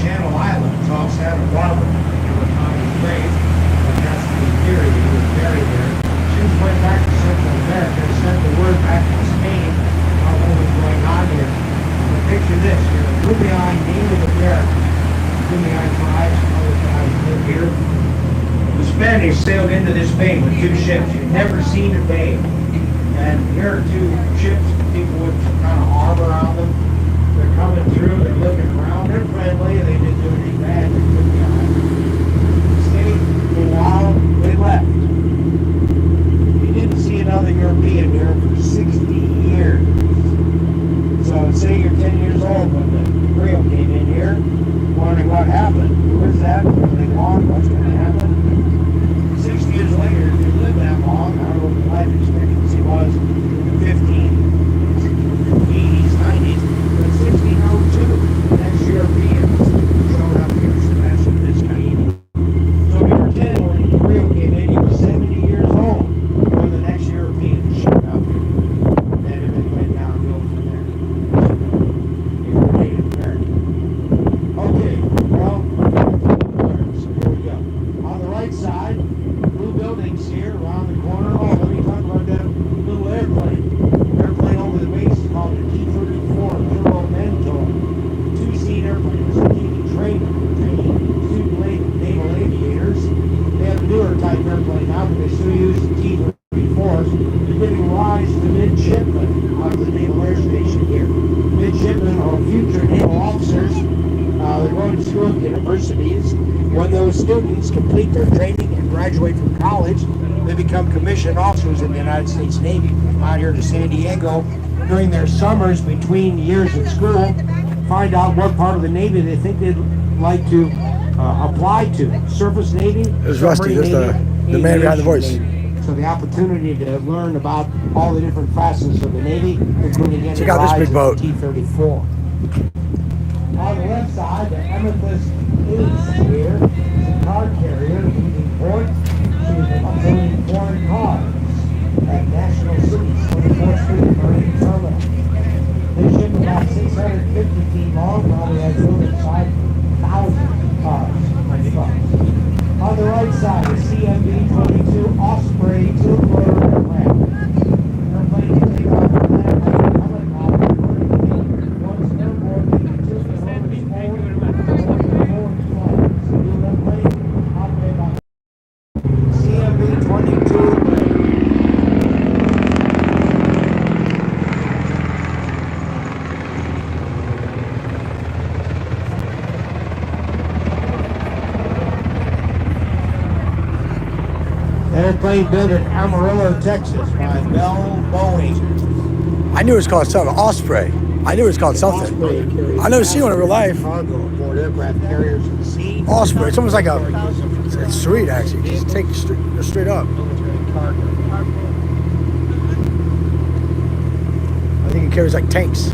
[SPEAKER 1] Channel Islands off Santa Barbara. They were on his grave, but that's the theory. He was buried there. Since went back to Central America, sent the word back to Spain about what was going on here. But picture this, you're a Lumion Native American. Lumion tribes, other tribes live here. The Spanish sailed into this bay with 2 ships. You've never seen a bay. And here are 2 ships, people with some kind of armor on them. They're coming through, they're looking around, they're friendly, they didn't do anything bad, they took the island. Stayed for a while, they left. You didn't see another European here for 60 years. So say you're 10 years old when the Cabrillo came in here, wondering what happened. Who is that? Are they gone? What's going to happen? 60 years later, if you live that long, I don't know what the life expectancy was 15 rise to midshipmen out of the Naval Air Station here. Midshipmen are future naval officers. They're going to school at universities. When those students complete their training and graduate from college, they become commissioned officers in the United States Navy. They come out here to San Diego during their summers between years at school, find out what part of the Navy they think they'd like to apply to. Surface Navy.
[SPEAKER 2] It was Rusty, just the man behind the voice.
[SPEAKER 1] Navy. So the opportunity to learn about all the different facets of the Navy, including any
[SPEAKER 2] check out this big boat.
[SPEAKER 1] T-34. On the left side, the Amethyst Ace here is a car carrier leaving port. She is unloading foreign cars at National City's 24th Street Marine Terminal. This ship about 650 feet long, probably has room inside 1,000 cars and trucks. On the right side, the CMB-22 Osprey two-rotor aircraft. Airplane can take off from that helicopter. Once airborne, they can tilt the rotors forward flights. New airplane operated by CMB-22. Airplane built in Amarillo, Texas by Bell Boeing.
[SPEAKER 2] I knew it was called something. Osprey. I knew it was called something. I never seen one in real life.
[SPEAKER 1] Cargo aboard aircraft carriers at sea.
[SPEAKER 2] Osprey. It's almost like a. It's sweet actually. Just take it straight up. I think it carries like tanks.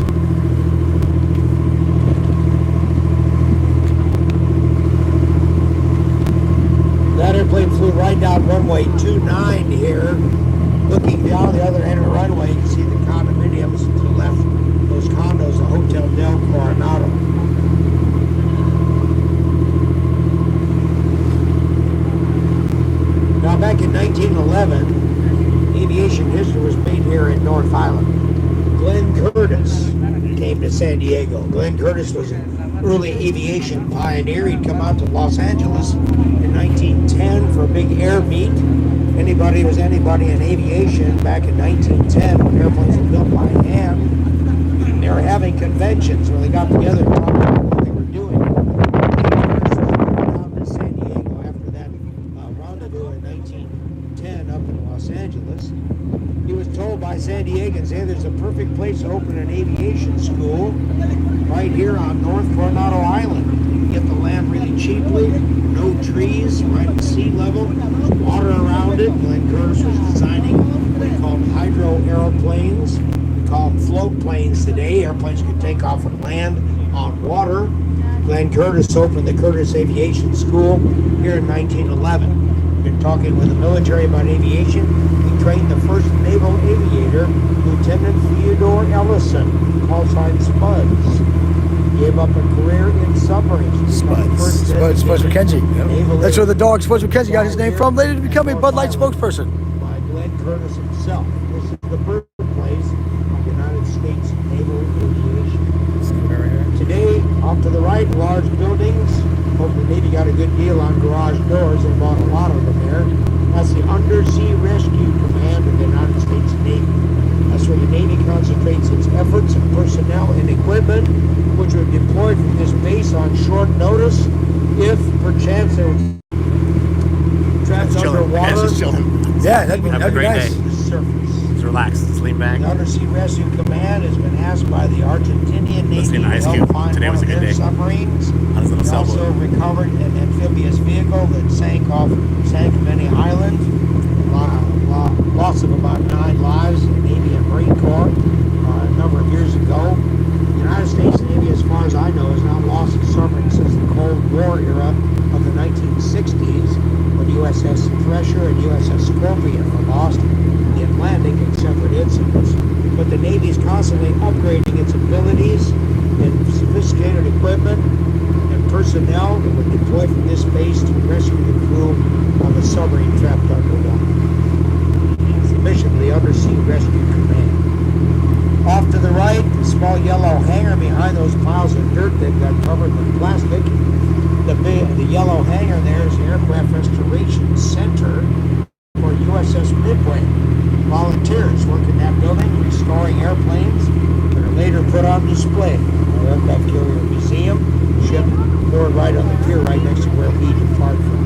[SPEAKER 1] That airplane flew right down runway 29 here. Looking down the other end of the runway, you can see the condominiums to the left. Those condos, the Hotel Del Coronado. Now back in 1911, aviation history was made here in North Island. Glenn Curtis came to San Diego. Glenn Curtis was an early aviation pioneer. He'd come out to Los Angeles in 1910 for a big air meet. Anybody was anybody in aviation back in 1910 when airplanes were built by hand. They were having conventions where they got together and talked about what they were doing. Curtis was down to San Diego after that rendezvous in 1910 up in Los Angeles. He was told by San Diegans, hey, there's a perfect place to open an aviation school right here on North Coronado Island. You can get the land really cheaply, no trees, right at sea level, there's water around it. Glenn Curtis was designing what they called hydro aeroplanes. We call them float planes today. Airplanes can take off and land on water. Glenn Curtis opened the Curtis Aviation School here in 1911. We've been talking with the military about aviation. He trained the first naval aviator, Lieutenant Theodore Ellison, call sign Spuds. Gave up a career in submarines.
[SPEAKER 2] Spuds McKenzie. That's where the dog Spuds McKenzie got his name from, later to become a Bud Light spokesperson.
[SPEAKER 1] By Glenn Curtis himself. This is the birthplace of the United States Naval Aviation. Today, off to the right, large buildings. Hope the Navy got a good deal on garage doors. They bought a lot of them there. That's the Undersea Rescue Command of the United States Navy. That's where the Navy concentrates its efforts and personnel and equipment, which were deployed from this base on short notice if perchance they were trapped underwater.
[SPEAKER 2] Yeah, that'd be nice.
[SPEAKER 1] Surface.
[SPEAKER 3] Just relax. Just lean back.
[SPEAKER 1] The Undersea Rescue Command has been asked by the Argentinian Navy to help find
[SPEAKER 3] Today
[SPEAKER 1] one
[SPEAKER 3] was
[SPEAKER 1] of
[SPEAKER 3] a good
[SPEAKER 1] their
[SPEAKER 3] day.
[SPEAKER 1] submarines.
[SPEAKER 3] On his little
[SPEAKER 1] They also
[SPEAKER 3] sailboat.
[SPEAKER 1] recovered an amphibious vehicle that sank many islands. Loss of about 9 lives in the Navy and Marine Corps a number of years ago. The United States Navy, as far as I know, has not lost a submarine since the Cold War era of the 1960s, when USS Thresher and USS Scorpion were lost in the Atlantic in separate incidents. But the Navy is constantly upgrading its abilities and sophisticated equipment and personnel that would deploy from this base to rescue the crew of a submarine trapped underwater. It's the mission of the Undersea Rescue Command. Off to the right, the small yellow hangar behind those piles of dirt that got covered with plastic. The yellow hangar there is the Aircraft Restoration Center for USS Midway. volunteers work in that building restoring airplanes that are later put on display in our aircraft carrier museum, ship moored right on the pier right next to where we depart from.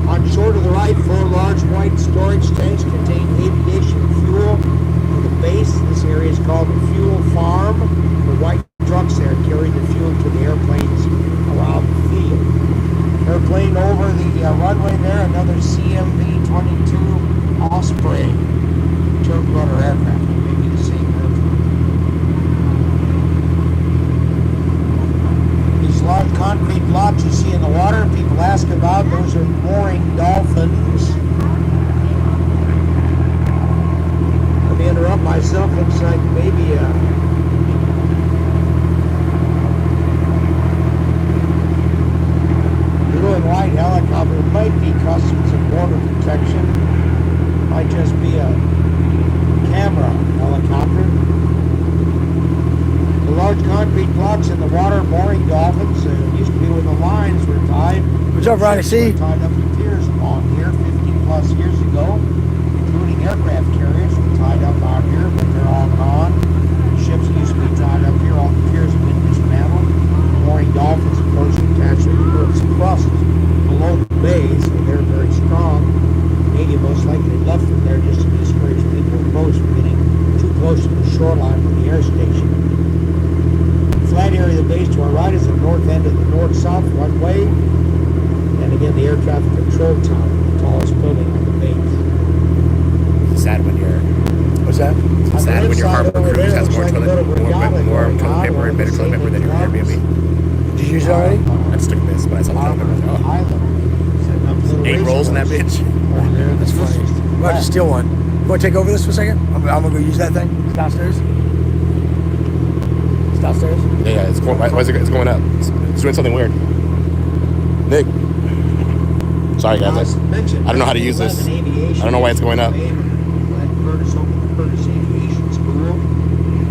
[SPEAKER 1] On shore to the right, 4 large white storage tanks contain aviation fuel for the base. This area is called the fuel farm. The white trucks there carry the fuel to the airplanes around the field. Airplane over the runway there, another CMV-22 Osprey turbopropeller aircraft. Maybe the same airplane. These large concrete blocks you see in the water, people ask about, those are mooring dolphins. Let me interrupt myself, looks like maybe a blue and white helicopter. It might be Customs and Border Protection. Might just be a camera helicopter. The large concrete blocks in the water mooring dolphins. Used to be where the lines were tied.
[SPEAKER 2] What's up, Ronnie C?
[SPEAKER 1] Tied up with piers along here 50 plus years ago, including aircraft carriers were tied up out here, but they're all gone. Ships used to be tied up here. All the piers have been dismantled. Mooring dolphins, of course, attached to the berths and crosses below the bays, so they're very strong. The Navy most likely left them there just to discourage people and boats from getting too close to the shoreline from the air station. The flat area of the base to our right is the north end of the north-south runway, and again the air traffic control tower, the tallest building on the base.
[SPEAKER 3] It's sad when you're.
[SPEAKER 2] What's that?
[SPEAKER 3] It's sad when your harbor cruise has more toilet paper and better toilet paper than your Airbnb.
[SPEAKER 2] Did you use it already?
[SPEAKER 3] I just took this, but I saw the toilet paper. Oh, 8 rolls in that bitch.
[SPEAKER 2] That's funny. I'm about to steal one. You want to take over this for a second? I'm going to go use that thing. It's downstairs. It's downstairs.
[SPEAKER 3] Yeah, it's going. Why is it? It's going up. It's doing something weird. Nick. Sorry guys. I don't know how to use this. I don't know why it's going up.
[SPEAKER 1] Curtis opened the Curtis Aviation School.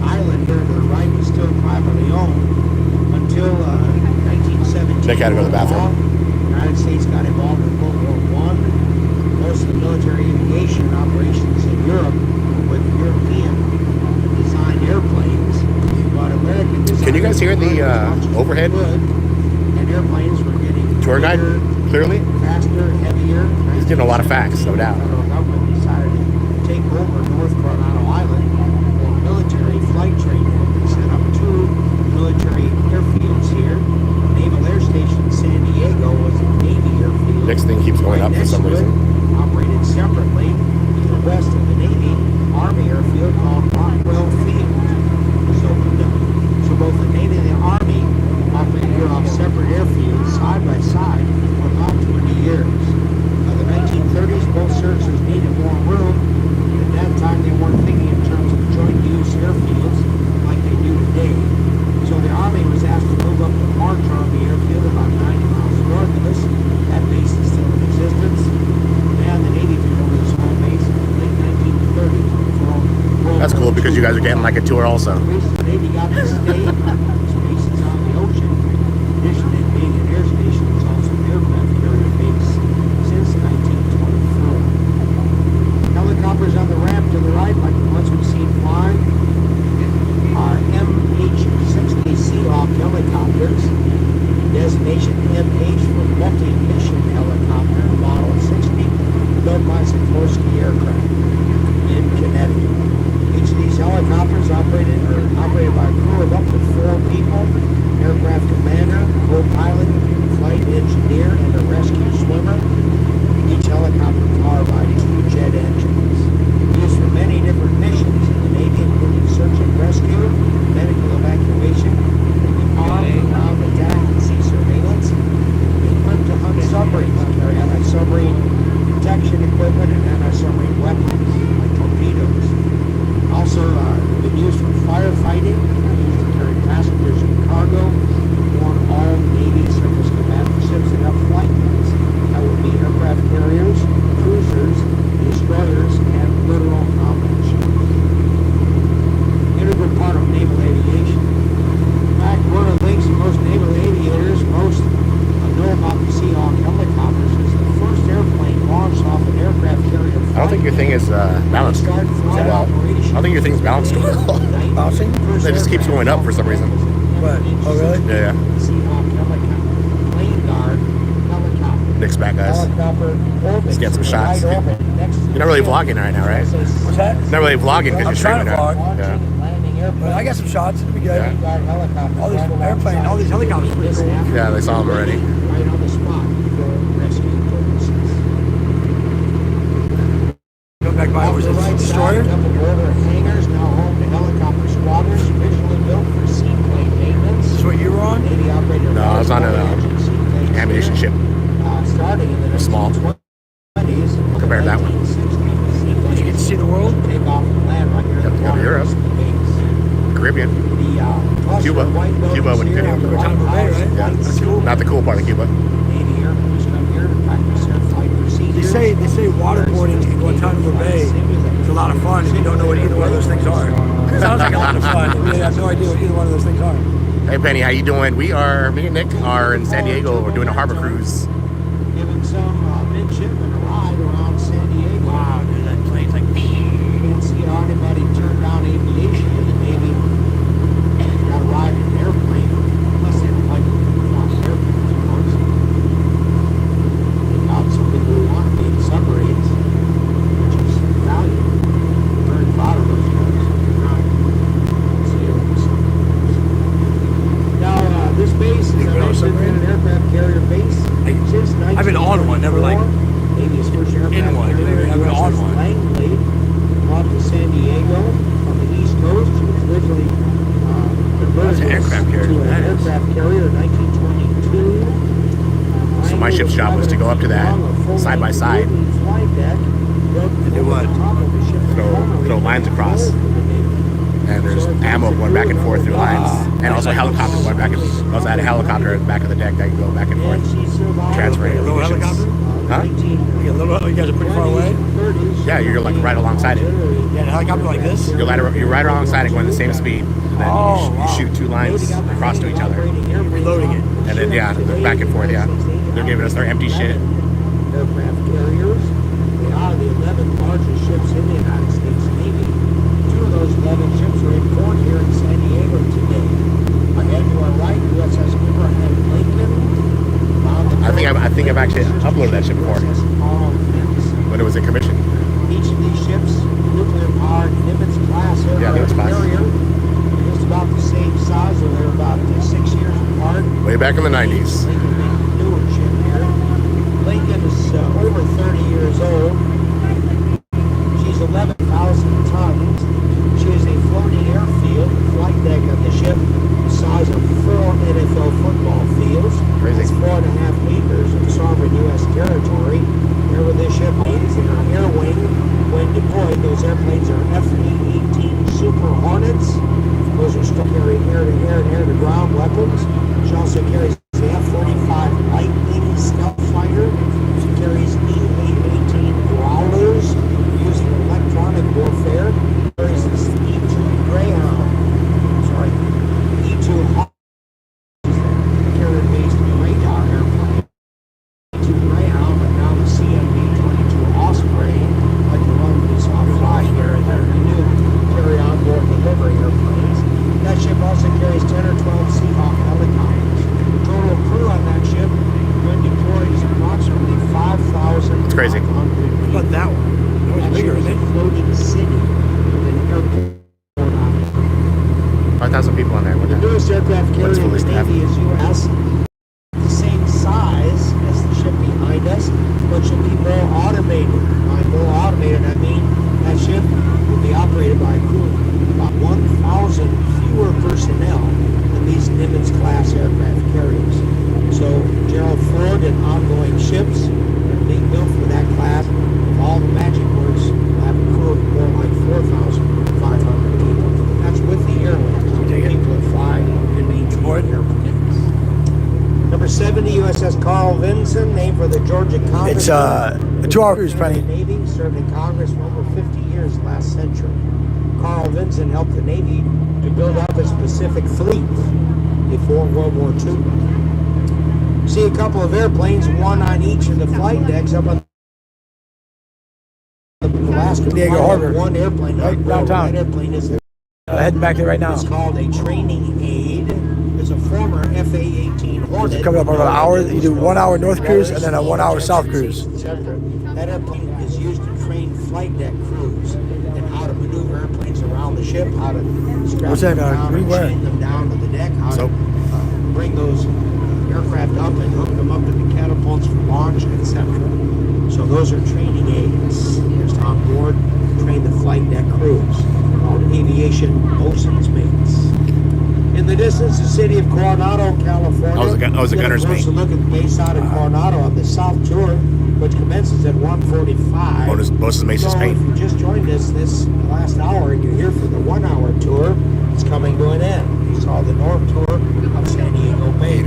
[SPEAKER 1] Island here to the right was still privately owned until 1917.
[SPEAKER 3] Nick had to go to the bathroom.
[SPEAKER 1] The United States got involved in World War I. Most of the military aviation operations in Europe were with European designed airplanes. But American designed
[SPEAKER 3] Can you guys hear the overhead?
[SPEAKER 1] And airplanes were getting
[SPEAKER 3] Tour guide clearly?
[SPEAKER 1] faster, heavier.
[SPEAKER 3] He's giving a lot of facts, no doubt.
[SPEAKER 1] The federal government decided to take over North Coronado Island for military flight training. They set up 2 military airfields here. Naval Air Station San Diego was a Navy airfield.
[SPEAKER 3] Next thing keeps going up for some reason.
[SPEAKER 1] Operated separately to the west of the Navy Army airfield called Rockwell Field was opened up. So both the Navy and the Army operated here off separate airfields side by side for about 20 years. By the 1930s, both services needed more room. At that time, they weren't thinking in terms of joint use airfields like they do today. So the Army was asked to move up to March Army Airfield about 90 miles north of us. That base is still in existence. And the Navy took over the small base in the late 1930s.
[SPEAKER 3] That's cool because you guys are getting like a tour also.
[SPEAKER 1] The Navy got to stay. This base is on the ocean. In addition to being an air station, it's also an aircraft carrier base since 1924. Helicopters on the ramp to the right, like the ones we've seen flying, are MH-60 Seahawk helicopters. Designation MH for multi-mission helicopter, model 60, built by Sikorsky Aircraft in Connecticut. Each of these helicopters operated by a crew of up to 4 people.
[SPEAKER 3] your thing's balanced well.
[SPEAKER 2] Bouncing?
[SPEAKER 3] It just keeps going up for some reason.
[SPEAKER 2] What? Oh, really?
[SPEAKER 3] Yeah. Nick's back, guys. Let's get some shots. You're not really vlogging right now, right?
[SPEAKER 2] What's that?
[SPEAKER 3] Not really vlogging because
[SPEAKER 2] I'm
[SPEAKER 3] you're
[SPEAKER 2] trying
[SPEAKER 3] streaming
[SPEAKER 2] to
[SPEAKER 3] now.
[SPEAKER 2] vlog.
[SPEAKER 3] Yeah.
[SPEAKER 2] But I got some shots. It'll be good.
[SPEAKER 3] Yeah.
[SPEAKER 2] All these airplanes, all these helicopters are pretty cool.
[SPEAKER 3] Yeah, they saw him already.
[SPEAKER 1] Right on the spot for rescue purposes.
[SPEAKER 2] Go back by, was it destroyer?
[SPEAKER 1] Double border hangars, now home to helicopter squadrons, originally built for seaplane maintenance.
[SPEAKER 2] Is this what you were on?
[SPEAKER 1] Navy operator.
[SPEAKER 3] No, I was on an ammunition ship.
[SPEAKER 1] Starting in the
[SPEAKER 3] Small.
[SPEAKER 1] 1920s.
[SPEAKER 3] Compared to that one.
[SPEAKER 2] Did you get to see the world?
[SPEAKER 1] Take off and land right here.
[SPEAKER 3] Got to go to Europe. Caribbean. Cuba. Cuba when you could have.
[SPEAKER 2] Guantanamo Bay, right?
[SPEAKER 3] Yeah.
[SPEAKER 2] That's cool.
[SPEAKER 3] Not the cool part of Cuba.
[SPEAKER 1] Navy Air Force come here to practice their flight procedures.
[SPEAKER 2] They say waterboarding in Guantanamo Bay is a lot of fun if you don't know what either one of those things are. It sounds like a lot of fun. I really have no idea what either one of those things are.
[SPEAKER 3] Hey Penny, how you doing? Me and Nick are in San Diego. We're doing a harbor cruise.
[SPEAKER 1] Giving some midshipmen a ride around San Diego.
[SPEAKER 2] Wow, dude, that plane's like...
[SPEAKER 1] You can't see how anybody turned down aviation in the Navy. Got a ride in an airplane. Unless they don't like airplanes, of course. They got some people who want to be in submarines, which is valuable. Very proud of those guys. Now, this base is an aircraft carrier base since 1994.
[SPEAKER 2] I've been on one, never like
[SPEAKER 1] Navy's first aircraft
[SPEAKER 2] in one.
[SPEAKER 1] carrier,
[SPEAKER 2] I've been on one.
[SPEAKER 1] Langley, brought to San Diego on the East Coast. It was originally
[SPEAKER 2] That's an aircraft carrier.
[SPEAKER 1] to an
[SPEAKER 2] That is.
[SPEAKER 1] aircraft carrier in 1922.
[SPEAKER 3] So my ship's job was to go up to that side by side.
[SPEAKER 2] And do what?
[SPEAKER 3] Throw lines across. And there's ammo going back and forth through lines. And also helicopters going back and forth. Also had a helicopter at the back of the deck that can go back and forth. Transferring
[SPEAKER 2] A little
[SPEAKER 3] munitions.
[SPEAKER 2] helicopter?
[SPEAKER 3] Huh?
[SPEAKER 2] You guys are pretty far away?
[SPEAKER 3] Yeah, you're like right alongside it.
[SPEAKER 2] Yeah, a helicopter like this?
[SPEAKER 3] You're right alongside it going the same speed. And then you shoot two lines across to each other.
[SPEAKER 2] Reloading it.
[SPEAKER 3] And then, yeah, they're back and forth, yeah. They're giving us their empty shit.
[SPEAKER 1] Aircraft carriers. They are the 11th largest ships in the United States Navy. 2 of those 11 ships are in port here in San Diego today. Ahead to our right, USS Abraham Lincoln.
[SPEAKER 3] I think I've actually uploaded that ship before when it was in commission.
[SPEAKER 1] Each of these ships, nuclear-powered Nimitz-class
[SPEAKER 3] Yeah,
[SPEAKER 1] aircraft
[SPEAKER 3] Nimitz-class.
[SPEAKER 1] carrier, is about the same size, or they're about 6 years apart.
[SPEAKER 3] Way back in the 90s.
[SPEAKER 1] Lincoln being the newer ship here. Lincoln is over 30 years old. She's 11,000 tons. She is a floating airfield. The flight deck of the ship, the size of 4 NFL football fields.
[SPEAKER 3] Crazy.
[SPEAKER 1] It's 4.5 acres of sovereign U.S. territory. Wherever this ship is in her air wing, when deployed, those airplanes are F-18 Super Hornets. Those are still carrying air-to-air and air-to-ground weapons. She also carries the F-45 Lightning stealth fighter. She carries E-818 Growlers used for electronic warfare. Carries this E-2 Greyhound. Sorry, E-2 Hawk. Carrier-based radar airplane. E-2 Greyhound, but now the CMB-22 Osprey, like the one we saw fly here, they're the new carry-on-board delivery airplanes. That ship also carries 10 or 12 Seahawk helicopters. Total crew on that ship, when deployed, is approximately 5,000.
[SPEAKER 3] It's crazy.
[SPEAKER 2] How about that one? That was
[SPEAKER 1] That
[SPEAKER 2] bigger,
[SPEAKER 1] ship is
[SPEAKER 2] isn't
[SPEAKER 1] a
[SPEAKER 2] it?
[SPEAKER 1] floating city with an airport on it.
[SPEAKER 3] 5,000 people on there. What
[SPEAKER 1] The
[SPEAKER 3] the-
[SPEAKER 1] newest aircraft carrier in
[SPEAKER 3] fully
[SPEAKER 1] the
[SPEAKER 3] staffed?
[SPEAKER 1] Navy is U.S. The same size as the ship behind us, but should be more automated. By more automated, I mean that ship will be operated by a crew of about 1,000 fewer personnel than these Nimitz-class aircraft carriers. So Gerald Ford and ongoing ships are being built for that class. If all the magic works, will have a crew of more like 4,500 people. That's with the airlift. People that fly and maintain airplanes. Number 70, USS Carl Vinson, named for the Georgia Congress.
[SPEAKER 2] It's a 2-hour cruise, Penny.
[SPEAKER 1] Navy, served in Congress for over 50 years last century. Carl Vinson helped the Navy to build up its Pacific Fleet before World War II. See a couple of airplanes, one on each of the flight decks up on the Vlad ask him.
[SPEAKER 2] Diego Harbor.
[SPEAKER 1] One airplane,
[SPEAKER 2] Right downtown.
[SPEAKER 1] That airplane is
[SPEAKER 2] Heading back there right now.
[SPEAKER 1] It's called a training aid. It's a former FA-18 Hornet.
[SPEAKER 2] It's coming up about an hour. You do 1 hour north cruise and then a 1 hour south cruise.
[SPEAKER 1] That airplane is used to train flight deck crews and how to maneuver airplanes around the ship, how to strap
[SPEAKER 2] What's that,
[SPEAKER 1] them down and
[SPEAKER 2] where?
[SPEAKER 1] chain them down to the deck, how to bring those aircraft up and hook them up to the catapults for launch, etc. So those are training aids. Just on board, train the flight deck crews, called aviation bosun's mates. In the distance, the city of Coronado, California.
[SPEAKER 3] I was a gunner's mate.
[SPEAKER 1] A look at the base out in Coronado on the South Tour, which commences at 1:45.
[SPEAKER 3] Bosun's mates is
[SPEAKER 1] So
[SPEAKER 3] Spain.
[SPEAKER 1] if you just joined us this last hour and you're here for the 1 hour tour, it's coming to an end. You saw the North Tour of San Diego Bay.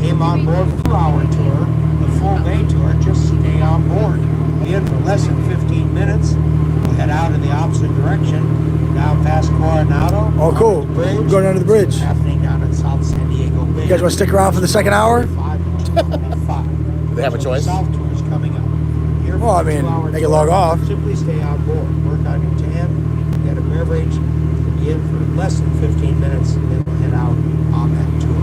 [SPEAKER 1] Came on board the 2 hour tour, the full day tour. Just stay on board. Be in for less than 15 minutes. We'll head out in the opposite direction, down past Coronado.
[SPEAKER 2] Oh, cool.
[SPEAKER 1] Bridge.
[SPEAKER 2] Going under the bridge.
[SPEAKER 1] Happening down in South San Diego Bay.
[SPEAKER 2] You guys want to stick around for the second hour?
[SPEAKER 3] They have a choice?
[SPEAKER 1] The South Tour is coming up. Here
[SPEAKER 2] Well, I
[SPEAKER 1] for the
[SPEAKER 2] mean,
[SPEAKER 1] 2 hour
[SPEAKER 2] they can
[SPEAKER 1] tour.
[SPEAKER 2] log off.
[SPEAKER 1] Simply stay on board. Work on your tan. Get a beverage. Be in for less than 15 minutes, and then we'll head out on that tour.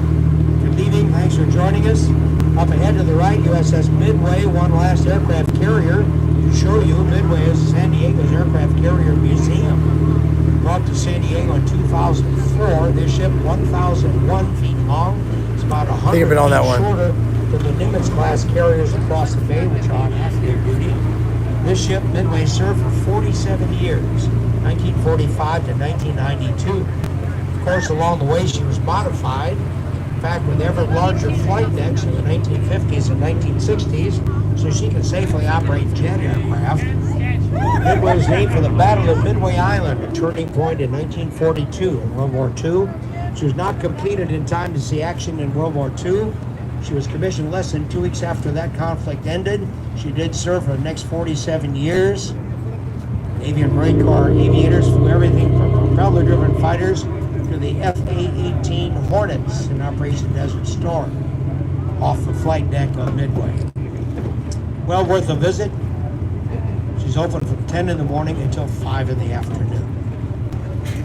[SPEAKER 1] If you're leaving, thanks for joining us. Up ahead to the right, USS Midway, one last aircraft carrier. To show you, Midway is San Diego's aircraft carrier museum. Brought to San Diego in 2004. This ship, 1,001 feet long. It's about 100
[SPEAKER 2] I've been on
[SPEAKER 1] feet
[SPEAKER 2] that one.
[SPEAKER 1] shorter than the Nimitz-class carriers across the bay, which are on active duty. This ship, Midway, served for 47 years, 1945 to 1992. Of course, along the way, she was modified. In fact, with ever larger flight decks in the 1950s and 1960s, so she could safely operate jet aircraft. Midway was named for the Battle of Midway Island, a turning point in 1942 in World War II. She was not completed in time to see action in World War II. She was commissioned less than 2 weeks after that conflict ended. She did serve for the next 47 years. Navy and Marine Corps aviators flew everything from propeller-driven fighters to the FA-18 Hornets in Operation Desert Storm off the flight deck of Midway. Well worth a visit. She's open from 10 in the morning until 5 in the afternoon.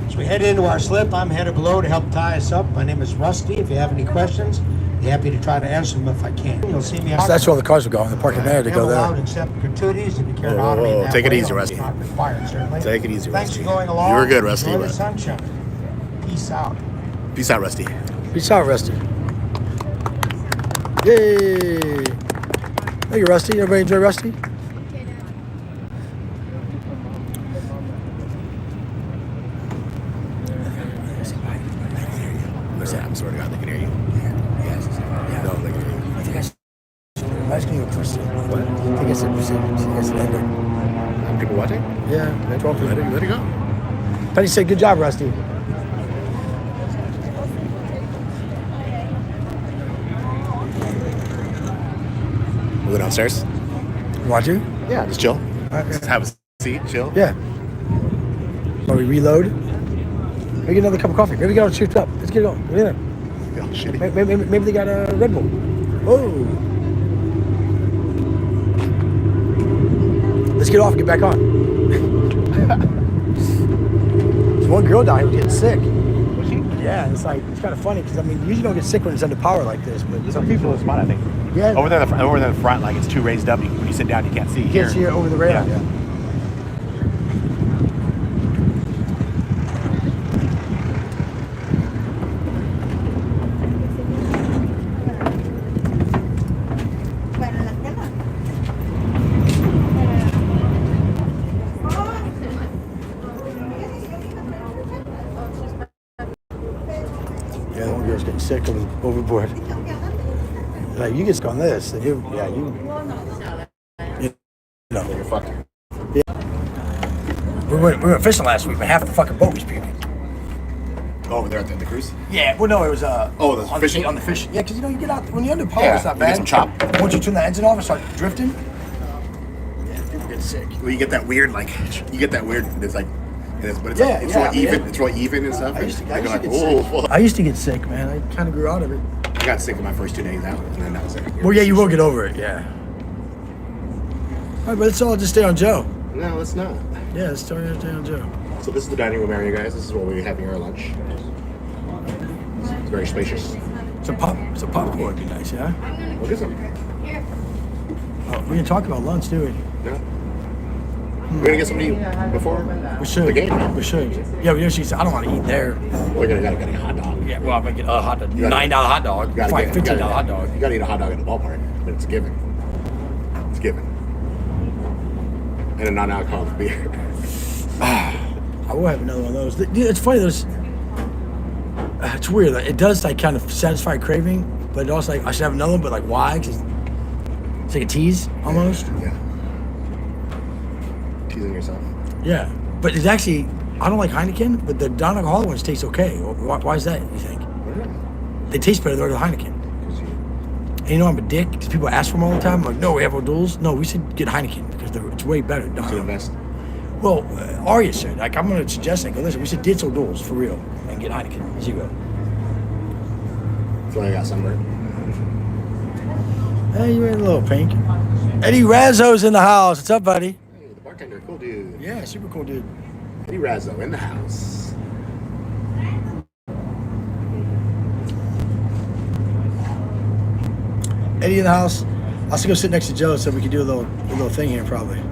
[SPEAKER 1] As we head into our slip, I'm headed below to help tie us up. My name is Rusty. If you have any questions, I'd be happy to try to answer them if I can. You'll see me out.
[SPEAKER 2] So that's where all the cars will go. In the parking there to go
[SPEAKER 1] allowed
[SPEAKER 2] there.
[SPEAKER 1] except gratuities if you care to
[SPEAKER 3] Whoa,
[SPEAKER 1] honor me
[SPEAKER 3] whoa,
[SPEAKER 1] that
[SPEAKER 3] take it
[SPEAKER 1] way,
[SPEAKER 3] easy,
[SPEAKER 1] or
[SPEAKER 3] Rusty.
[SPEAKER 1] it's not required, certainly.
[SPEAKER 3] Take it easy,
[SPEAKER 1] Thanks
[SPEAKER 3] Rusty.
[SPEAKER 1] for going along.
[SPEAKER 3] You were good, Rusty,
[SPEAKER 1] Enjoy the
[SPEAKER 3] but-
[SPEAKER 1] sunshine. Peace out.
[SPEAKER 3] Peace out, Rusty.
[SPEAKER 2] Peace out, Rusty. Yay! Thank you, Rusty. Everybody enjoy Rusty?
[SPEAKER 3] I swear to God, they can hear you. Yes. Yeah. No, they can hear you.
[SPEAKER 2] I think I said, I'm asking you a question. What? I think I said, I said ending.
[SPEAKER 3] People watching?
[SPEAKER 2] Yeah, 12 people.
[SPEAKER 3] Let it go.
[SPEAKER 2] Penny said, good job, Rusty.
[SPEAKER 3] We'll go downstairs.
[SPEAKER 2] You want to?
[SPEAKER 3] Yeah, just chill.
[SPEAKER 2] Okay.
[SPEAKER 3] Just have a seat, chill.
[SPEAKER 2] Yeah. While we reload. Maybe get another cup of coffee. Maybe get all shift up. Let's get it going. Yeah.
[SPEAKER 3] Oh, shitty.
[SPEAKER 2] Maybe they got a Red Bull. Oh. Let's get off and get back on. There's one girl down here who's getting sick.
[SPEAKER 3] Was she?
[SPEAKER 2] Yeah, it's like, it's kind of funny because, I mean, you usually don't get sick when it's under power like this. But
[SPEAKER 3] Some people it's fun, I think.
[SPEAKER 2] Yeah.
[SPEAKER 3] Over there in the front, like it's too raised up. When you sit down, you can't see.
[SPEAKER 2] You can't see it over the radar.
[SPEAKER 3] Yeah.
[SPEAKER 2] Yeah, the one girl's getting sick overboard. Like, you just on this. And you know.
[SPEAKER 3] You're fucked.
[SPEAKER 2] We went fishing last week, but half the fucking boat was puking.
[SPEAKER 3] Oh, over there at the cruise?
[SPEAKER 2] Yeah, well, no, it was
[SPEAKER 3] the
[SPEAKER 2] on
[SPEAKER 3] fishing?
[SPEAKER 2] on the fishing. Yeah, because you get out when you're under power,
[SPEAKER 3] Yeah,
[SPEAKER 2] it's not
[SPEAKER 3] you
[SPEAKER 2] bad.
[SPEAKER 3] get some chop.
[SPEAKER 2] Once you turn the engine off and start drifting, yeah, people get sick.
[SPEAKER 3] Well, you get that weird, it's like, but it's
[SPEAKER 2] Yeah,
[SPEAKER 3] like, it's
[SPEAKER 2] yeah,
[SPEAKER 3] real
[SPEAKER 2] I mean,
[SPEAKER 3] even. It's real even and stuff.
[SPEAKER 2] I used to
[SPEAKER 3] You're
[SPEAKER 2] get
[SPEAKER 3] oh,
[SPEAKER 2] sick.
[SPEAKER 3] fuck.
[SPEAKER 2] I used to get sick, man. I kind of grew out of it.
[SPEAKER 3] I got sick in my first 2 days out, and then that was it.
[SPEAKER 2] Well, yeah, you will get over it, yeah. All right, but let's all just stay on Joe.
[SPEAKER 3] No, it's not.
[SPEAKER 2] Yeah, it's turning down Joe.
[SPEAKER 3] So this is the dining room area, guys. This is where we're having our lunch. It's very spacious.
[SPEAKER 2] Some popcorn would be nice, yeah?
[SPEAKER 3] We'll get some.
[SPEAKER 2] Oh, we can talk about lunch, do we?
[SPEAKER 3] Yeah. We're gonna get some to eat before
[SPEAKER 2] We should.
[SPEAKER 3] the game.
[SPEAKER 2] We should. Yeah, we usually say, I don't want to eat there.
[SPEAKER 3] We're gonna gotta get a hot dog.
[SPEAKER 2] Yeah, well, I'm going to get a hot dog.
[SPEAKER 3] You gotta-
[SPEAKER 2] $9 hot dog.
[SPEAKER 3] You gotta get-
[SPEAKER 2] $15 hot dog.
[SPEAKER 3] You gotta eat a hot dog at the ballpark, but it's given. It's given. And a non-alcoholic beer.
[SPEAKER 2] I will have another one of those. It's funny, those. It's weird. It does like kind of satisfy craving, but it also like I should have another one, but like why? 'Cause it's like a tease almost.
[SPEAKER 3] Yeah. Teasing yourself.
[SPEAKER 2] Yeah, but it's actually I don't like Heineken, but the non-alcoholic ones taste okay. Why is that? You think? They taste better than the Heineken. And you know I'm a dick because people ask for them all the time. I'm like, no, we have O'Doul's. No, we should get Heineken because it's way better.
[SPEAKER 3] To invest.
[SPEAKER 2] Well, Arya said, like, I'm going to suggest, like, listen, we should ditch O'Doul's for real and get Heineken. Zero.
[SPEAKER 3] That's why I got sunburned.
[SPEAKER 2] Hey, you ain't a little pink. Eddie Razzo's in the house. What's up, buddy?
[SPEAKER 3] Hey, the bartender, cool dude.
[SPEAKER 2] Yeah, super cool dude.
[SPEAKER 3] Eddie Razzo in the house.
[SPEAKER 2] Eddie in the house. I'll still go sit next to Joe so we can do a little thing here probably.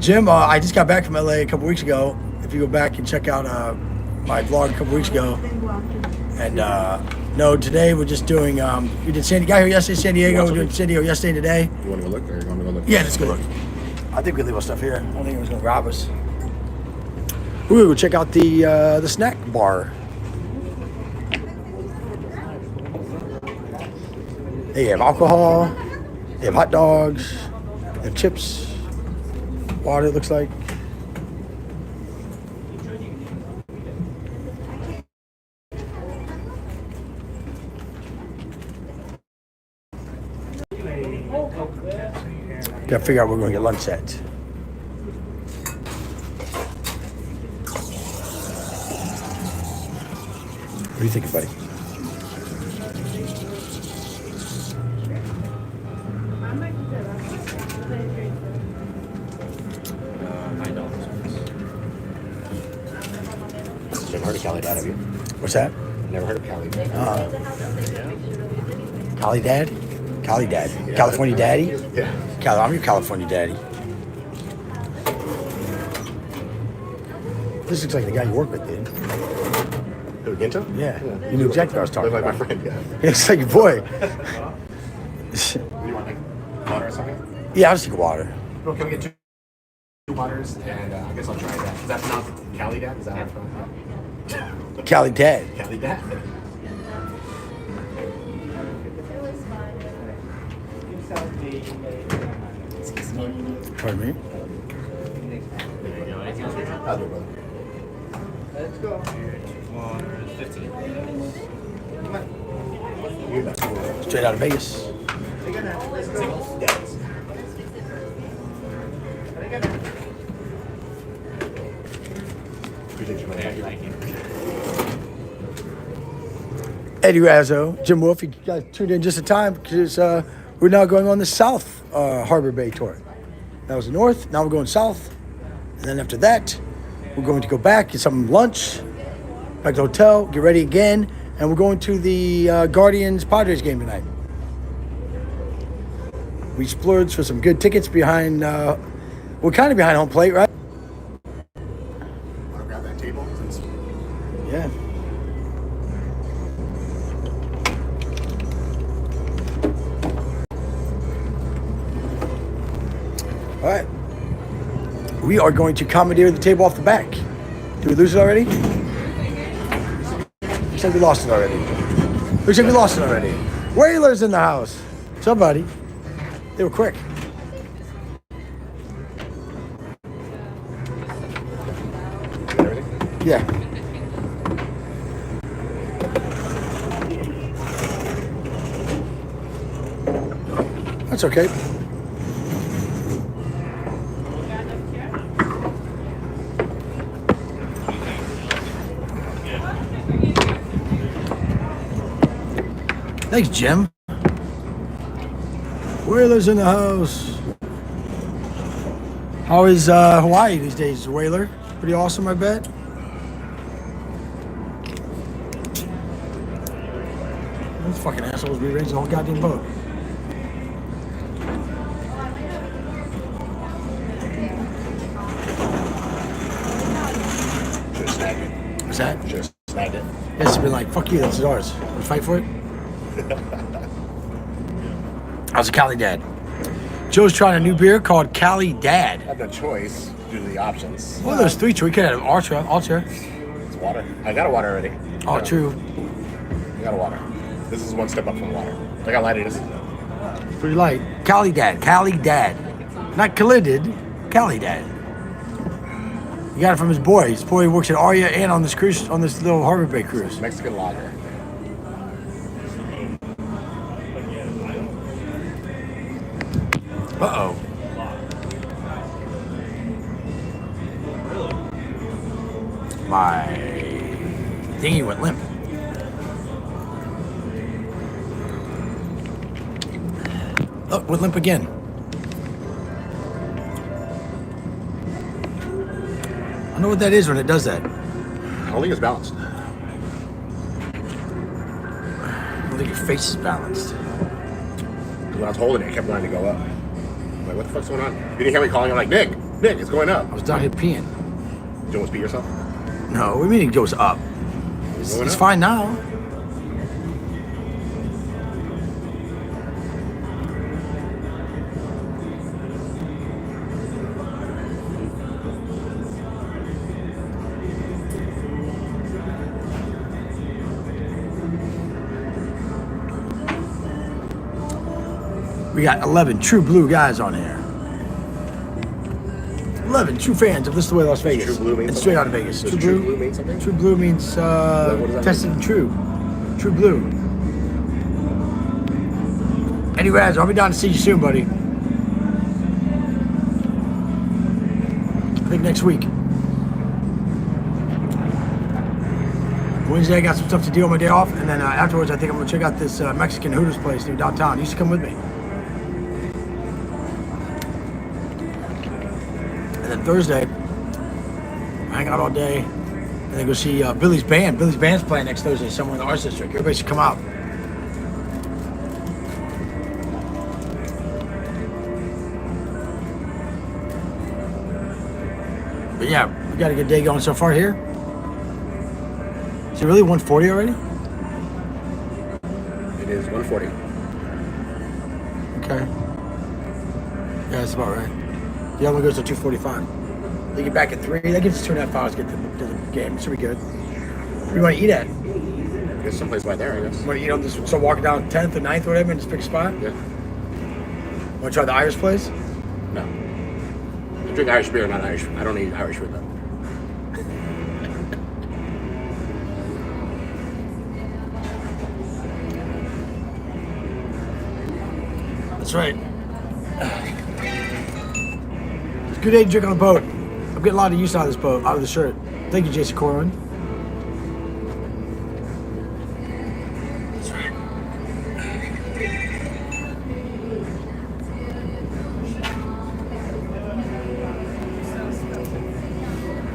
[SPEAKER 2] Jim, I just got back from LA a couple weeks ago. If you go back and check out my vlog a couple weeks ago. And no, today we're just doing, we did got here yesterday, San Diego. We're doing San Diego yesterday and today.
[SPEAKER 3] You want to go look, or you want to go look?
[SPEAKER 2] Yeah, let's go look. I think we leave our stuff here. I don't think anyone's gonna rob us. We're gonna go check out the snack bar. They have alcohol, they have hot dogs, they have chips, water it looks like. Gotta figure out where we're gonna get lunch at. What do you think, buddy?
[SPEAKER 3] Never heard of Cali Dad, have you?
[SPEAKER 2] What's that?
[SPEAKER 3] Never heard of Cali Dad.
[SPEAKER 2] Cali Dad? Cali Dad. California Daddy?
[SPEAKER 3] Yeah.
[SPEAKER 2] I'm your California Daddy. This looks like the guy you work with, dude.
[SPEAKER 3] Who, Ginto?
[SPEAKER 2] Yeah. You knew exactly what I was talking
[SPEAKER 3] Look like
[SPEAKER 2] about.
[SPEAKER 3] my friend, yeah.
[SPEAKER 2] It's like your boy.
[SPEAKER 3] Do you want like water or something?
[SPEAKER 2] Yeah, I'll just take water.
[SPEAKER 3] Well, can we get two waters? And I guess I'll try that. Is that pronounced Cali Dad? Is that how it's pronounced?
[SPEAKER 2] Cali Dad.
[SPEAKER 3] Cali Dad?
[SPEAKER 2] Pardon me?
[SPEAKER 3] I'll do it, brother.
[SPEAKER 4] Let's go.
[SPEAKER 5] 15.
[SPEAKER 3] You got two.
[SPEAKER 2] Straight out of Vegas.
[SPEAKER 4] Let's go.
[SPEAKER 3] Yes. Appreciate you, man. Thank you.
[SPEAKER 2] Eddie Razzo, Jim Wolf, you guys tuned in just in time because we're now going on the South Harbor Bay tour. That was the north, now we're going south. And then after that, we're going to go back, get some lunch, back to the hotel, get ready again, and we're going to the Guardians-Padres game tonight. We splurged for some good tickets behind, we're kind of behind home plate, right?
[SPEAKER 3] Want to grab that table?
[SPEAKER 2] Yeah. All right. We are going to commandeer the table off the back. Did we lose it already? Looks like we lost it already. Looks like we lost it already. Whalers in the house. Somebody. They were quick.
[SPEAKER 3] Get everything?
[SPEAKER 2] Yeah. That's okay. Thanks, Jim. Whaler's in the house. How is Hawaii these days, Whaler? Pretty awesome, I bet. Those fucking assholes rearranging the whole goddamn boat.
[SPEAKER 3] Should've snagged it.
[SPEAKER 2] What's that?
[SPEAKER 3] Should've snagged it.
[SPEAKER 2] It's been like, fuck you, that's ours. Wanna fight for it? How's a Cali Dad? Joe's trying a new beer called Cali Dad.
[SPEAKER 3] I had no choice due to the options.
[SPEAKER 2] Well, there's 3 choices. We could have Ultra.
[SPEAKER 3] It's water. I got a water already.
[SPEAKER 2] Oh, true.
[SPEAKER 3] I got a water. This is one step up from water. Look how light it is.
[SPEAKER 2] Pretty light. Cali Dad. Cali Dad. Not Khalided. Cali Dad. He got it from his boy. His boy works at Aria and on this cruise, on this little Harbor Bay cruise.
[SPEAKER 3] Mexican lager.
[SPEAKER 2] Uh-oh. My thingy went limp. Oh, went limp again. I know what that is when it does that.
[SPEAKER 3] I don't think it's balanced.
[SPEAKER 2] I don't think your face is balanced.
[SPEAKER 3] When I was holding it kept wanting to go up. I'm like, what the fuck's going on? You didn't hear me calling? I'm like, Nick, it's going up.
[SPEAKER 2] I was down here peeing.
[SPEAKER 3] You almost beat yourself?
[SPEAKER 2] No, what do you mean it goes up? It's fine now. We got 11 true blue guys on here. 11 true fans of This Is the Way Las Vegas.
[SPEAKER 3] True blue means
[SPEAKER 2] and straight out of
[SPEAKER 3] something?
[SPEAKER 2] Vegas.
[SPEAKER 3] Does true blue mean something?
[SPEAKER 2] True blue means
[SPEAKER 3] what does that
[SPEAKER 2] tested
[SPEAKER 3] mean?
[SPEAKER 2] and true. True blue. Anyways, I'll be down to see you soon, buddy. I think next week. Wednesday, I got some stuff to do on my day off, and then afterwards, I think I'm gonna check out this Mexican Hooters place near downtown. You should come with me. And then Thursday, hang out all day, and then go see Billy's band. Billy's band's playing next Thursday somewhere in the Arts District. Everybody should come out. But yeah, we got a good day going so far here. Is it really 140 already?
[SPEAKER 3] It is 140.
[SPEAKER 2] Okay. Yeah, that's about right. The other one goes to 245. They get back at 3. That gives us 2.5 hours to get to the game. It should be good. Where do you want to eat at?
[SPEAKER 3] There's someplace right there, I guess.
[SPEAKER 2] You want to eat on this? So walking down 10th or 9th or whatever and just pick a spot?
[SPEAKER 3] Yeah.
[SPEAKER 2] Want to try the Irish place?
[SPEAKER 3] No. I drink Irish beer, not Irish. I don't eat Irish food though.
[SPEAKER 2] That's right. It's a good day to drink on a boat. I'm getting a lot of use out of this boat, out of the shirt. Thank you, Jason Corwin. That's right.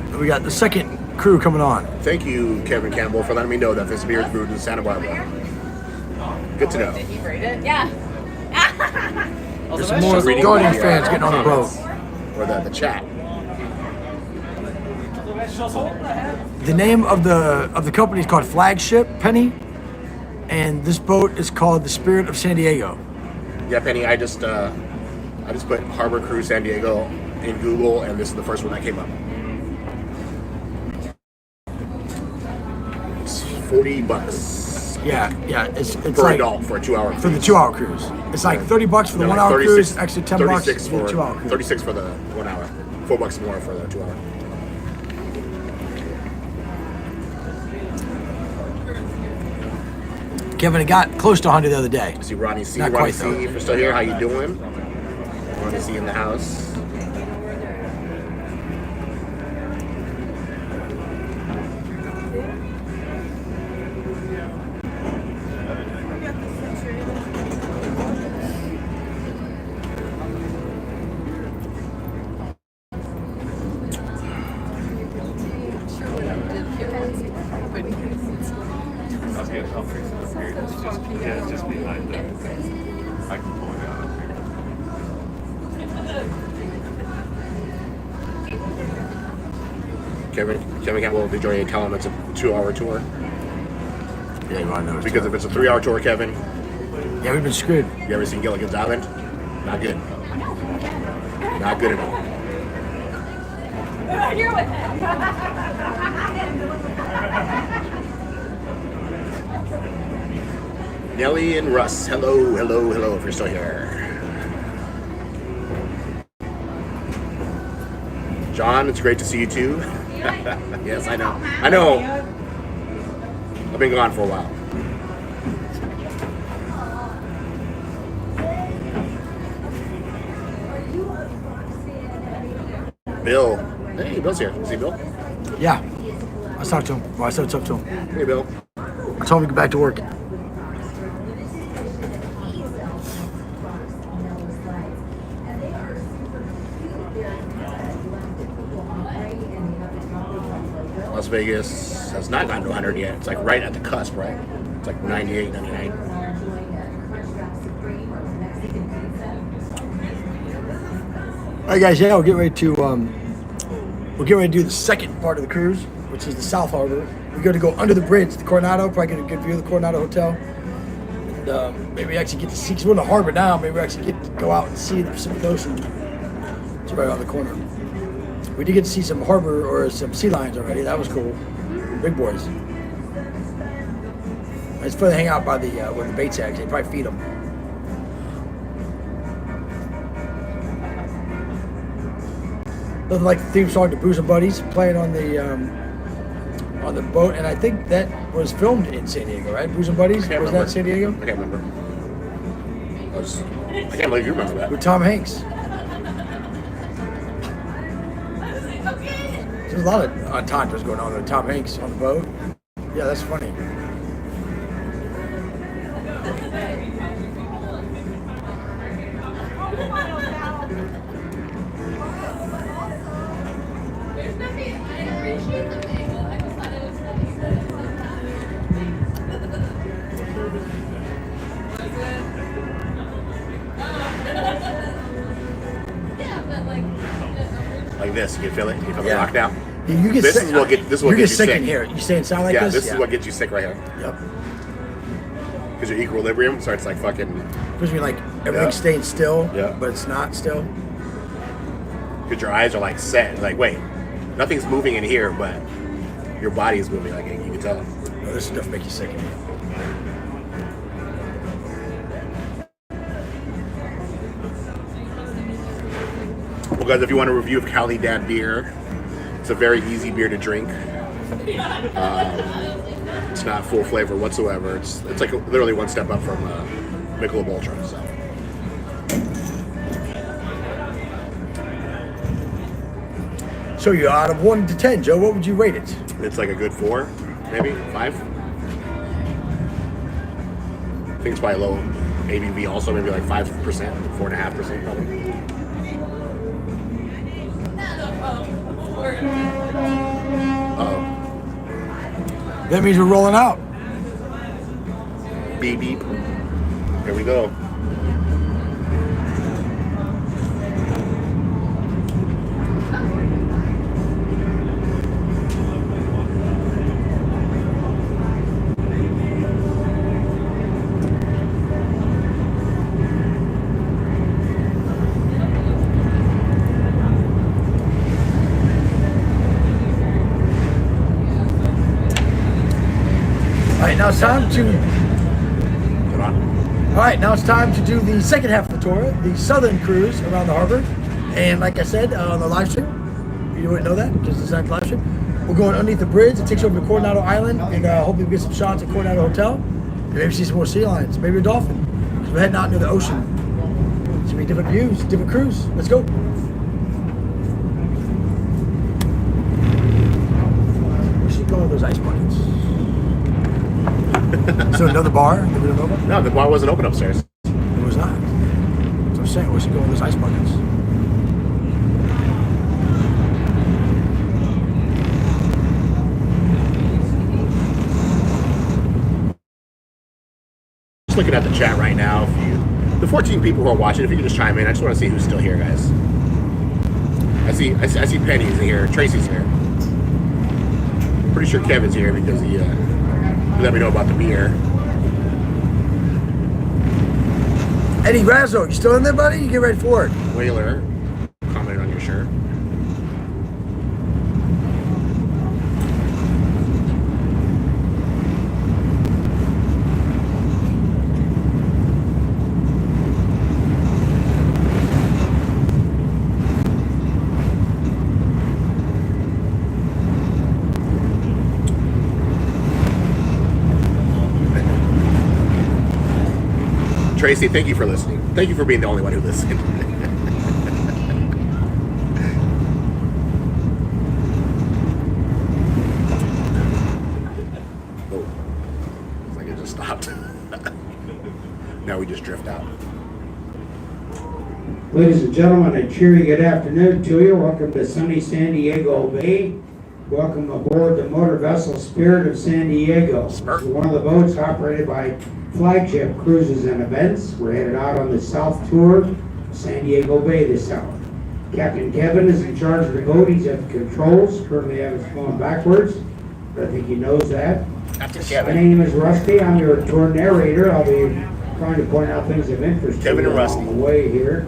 [SPEAKER 2] And we got the second crew coming on.
[SPEAKER 3] Thank you, Kevin Campbell, for letting me know that this beer is brewed in Santa Barbara. Good to know.
[SPEAKER 6] Did you rate it? Yeah.
[SPEAKER 2] There's some more Guardian fans getting on the boat.
[SPEAKER 3] Or the chat.
[SPEAKER 2] The name of the company is called Flagship Penny, and this boat is called the Spirit of San Diego.
[SPEAKER 3] Yeah, Penny, I just put Harbor Cruise San Diego in Google, and this is the first one that came up. It's $40.
[SPEAKER 2] Yeah, it's
[SPEAKER 3] Per
[SPEAKER 2] like
[SPEAKER 3] adult for a 2-hour cruise.
[SPEAKER 2] for the 2-hour cruise. It's like $30 for the
[SPEAKER 3] No,
[SPEAKER 2] 1 hour
[SPEAKER 3] 36
[SPEAKER 2] cruise, extra $10 for
[SPEAKER 3] 36
[SPEAKER 2] the 2-hour cruise.
[SPEAKER 3] 36 for the 1 hour. $4 more for the 2 hour.
[SPEAKER 2] Kevin, it got close to 100 the other day.
[SPEAKER 3] I see Ronnie C.
[SPEAKER 2] Not
[SPEAKER 3] Ronnie
[SPEAKER 2] quite,
[SPEAKER 3] C.
[SPEAKER 2] though.
[SPEAKER 3] If you're still here, how you doing? Ronnie C. in the house. Kevin can't well did you tell him it's a 2-hour tour?
[SPEAKER 2] Yeah, you want to know.
[SPEAKER 3] Because if it's a 3-hour tour, Kevin,
[SPEAKER 2] yeah, we've been screwed.
[SPEAKER 3] you ever seen Gilligan's Island? Not good. Not good at all.
[SPEAKER 6] You're with him.
[SPEAKER 3] Nelly and Russ, hello, if you're still here. John, it's great to see you too. Yes, I know. I've been gone for a while. Bill. Hey, Bill's here. See Bill?
[SPEAKER 2] Yeah. I talked to him. Well, I said what's up to him.
[SPEAKER 3] Hey, Bill.
[SPEAKER 2] I told him to get back to work.
[SPEAKER 3] Las Vegas has not gotten to 100 yet. It's like right at the cusp, right? It's like 98, 99.
[SPEAKER 2] All right, guys. Yeah, we'll get ready to do the second part of the cruise, which is the South Harbor. We're going to go under the bridge, the Coronado. Probably get a good view of the Coronado Hotel, and maybe actually get to see. Cause we're in the harbor now. Maybe we actually get to go out and see the Pacific Ocean. It's right around the corner. We did get to see some harbor or some sea lions already. That was cool. Big boys. It's fun to hang out by the where the bait's at. They probably feed them. Nothing like the theme song to Booze and Buddies playing on the boat, and I think that was filmed in San Diego, right? Booze and Buddies, was that San Diego?
[SPEAKER 3] I can't remember. I can't believe you remember that.
[SPEAKER 2] With Tom Hanks. There's a lot of entendres going on with Tom Hanks on the boat. Yeah, that's funny.
[SPEAKER 3] Like this, you can feel it. You feel the
[SPEAKER 2] Yeah.
[SPEAKER 3] lockdown.
[SPEAKER 2] You get
[SPEAKER 3] This
[SPEAKER 2] sick.
[SPEAKER 3] is what get this is what
[SPEAKER 2] you
[SPEAKER 3] gets
[SPEAKER 2] get
[SPEAKER 3] you
[SPEAKER 2] sick in here. You saying sound like
[SPEAKER 3] Yeah,
[SPEAKER 2] this?
[SPEAKER 3] this is what gets you sick right here.
[SPEAKER 2] Yep.
[SPEAKER 3] Because your equilibrium starts like fucking.
[SPEAKER 2] Because you're like everything's staying still,
[SPEAKER 3] Yeah.
[SPEAKER 2] but it's not still.
[SPEAKER 3] Because your eyes are like set. Like, wait, nothing's moving in here, but your body is moving. Like, you can tell.
[SPEAKER 2] No, this stuff makes you sick in here.
[SPEAKER 3] Well, guys, if you want a review of Cali Dad beer, it's a very easy beer to drink. It's not full flavor whatsoever. It's like literally one step up from Michelob Ultra. So.
[SPEAKER 2] So you out of 1 to 10, Joe, what would you rate it?
[SPEAKER 3] It's like a good 4, maybe 5. I think it's probably low ABV also, maybe like 5%, 4.5% probably.
[SPEAKER 2] That means we're rolling out.
[SPEAKER 3] Beep beep. Here we go.
[SPEAKER 2] Now it's time to.
[SPEAKER 3] Come on.
[SPEAKER 2] All right, now it's time to do the second half of the tour, the southern cruise around the harbor. And like I said on the live stream, you wouldn't know that because it's not live stream. We're going underneath the bridge. It takes you over to Coronado Island, and hopefully we get some shots at Coronado Hotel, and maybe see some more sea lions, maybe a dolphin. Because we're heading out into the ocean. It's gonna be different views, different cruise. Let's go. We should go with those ice buckets. So another bar that we don't know about?
[SPEAKER 3] No, the bar wasn't open upstairs.
[SPEAKER 2] It was not. So I'm saying we should go with those ice buckets.
[SPEAKER 3] Just looking at the chat right now. If you, the 14 people who are watching, if you can just chime in, I just want to see who's still here, guys. I see Penny's here, Tracy's here. Pretty sure Kevin's here because he let me know about the beer.
[SPEAKER 2] Eddie Razzo, you still in there, buddy? You get ready for it.
[SPEAKER 3] Whaler commented on your shirt. Tracy, thank you for listening. Thank you for being the only one who listened. Oh, it's like it just stopped. Now we just drift out.
[SPEAKER 1] Ladies and gentlemen, a cheery good afternoon to you. Welcome to sunny San Diego Bay. Welcome aboard the motor vessel Spirit of San Diego. This is one of the boats operated by Flagship Cruises and Events. We're headed out on the South Tour of San Diego Bay this hour. Captain Kevin is in charge of the boat. He's at the controls. Currently have it flowing backwards, but I think he knows that.
[SPEAKER 3] Captain
[SPEAKER 1] My
[SPEAKER 3] Kevin.
[SPEAKER 1] name is Rusty. I'm your tour narrator. I'll be trying to point out things of interest to
[SPEAKER 3] Kevin
[SPEAKER 1] you
[SPEAKER 3] and Rusty.
[SPEAKER 1] along the way here.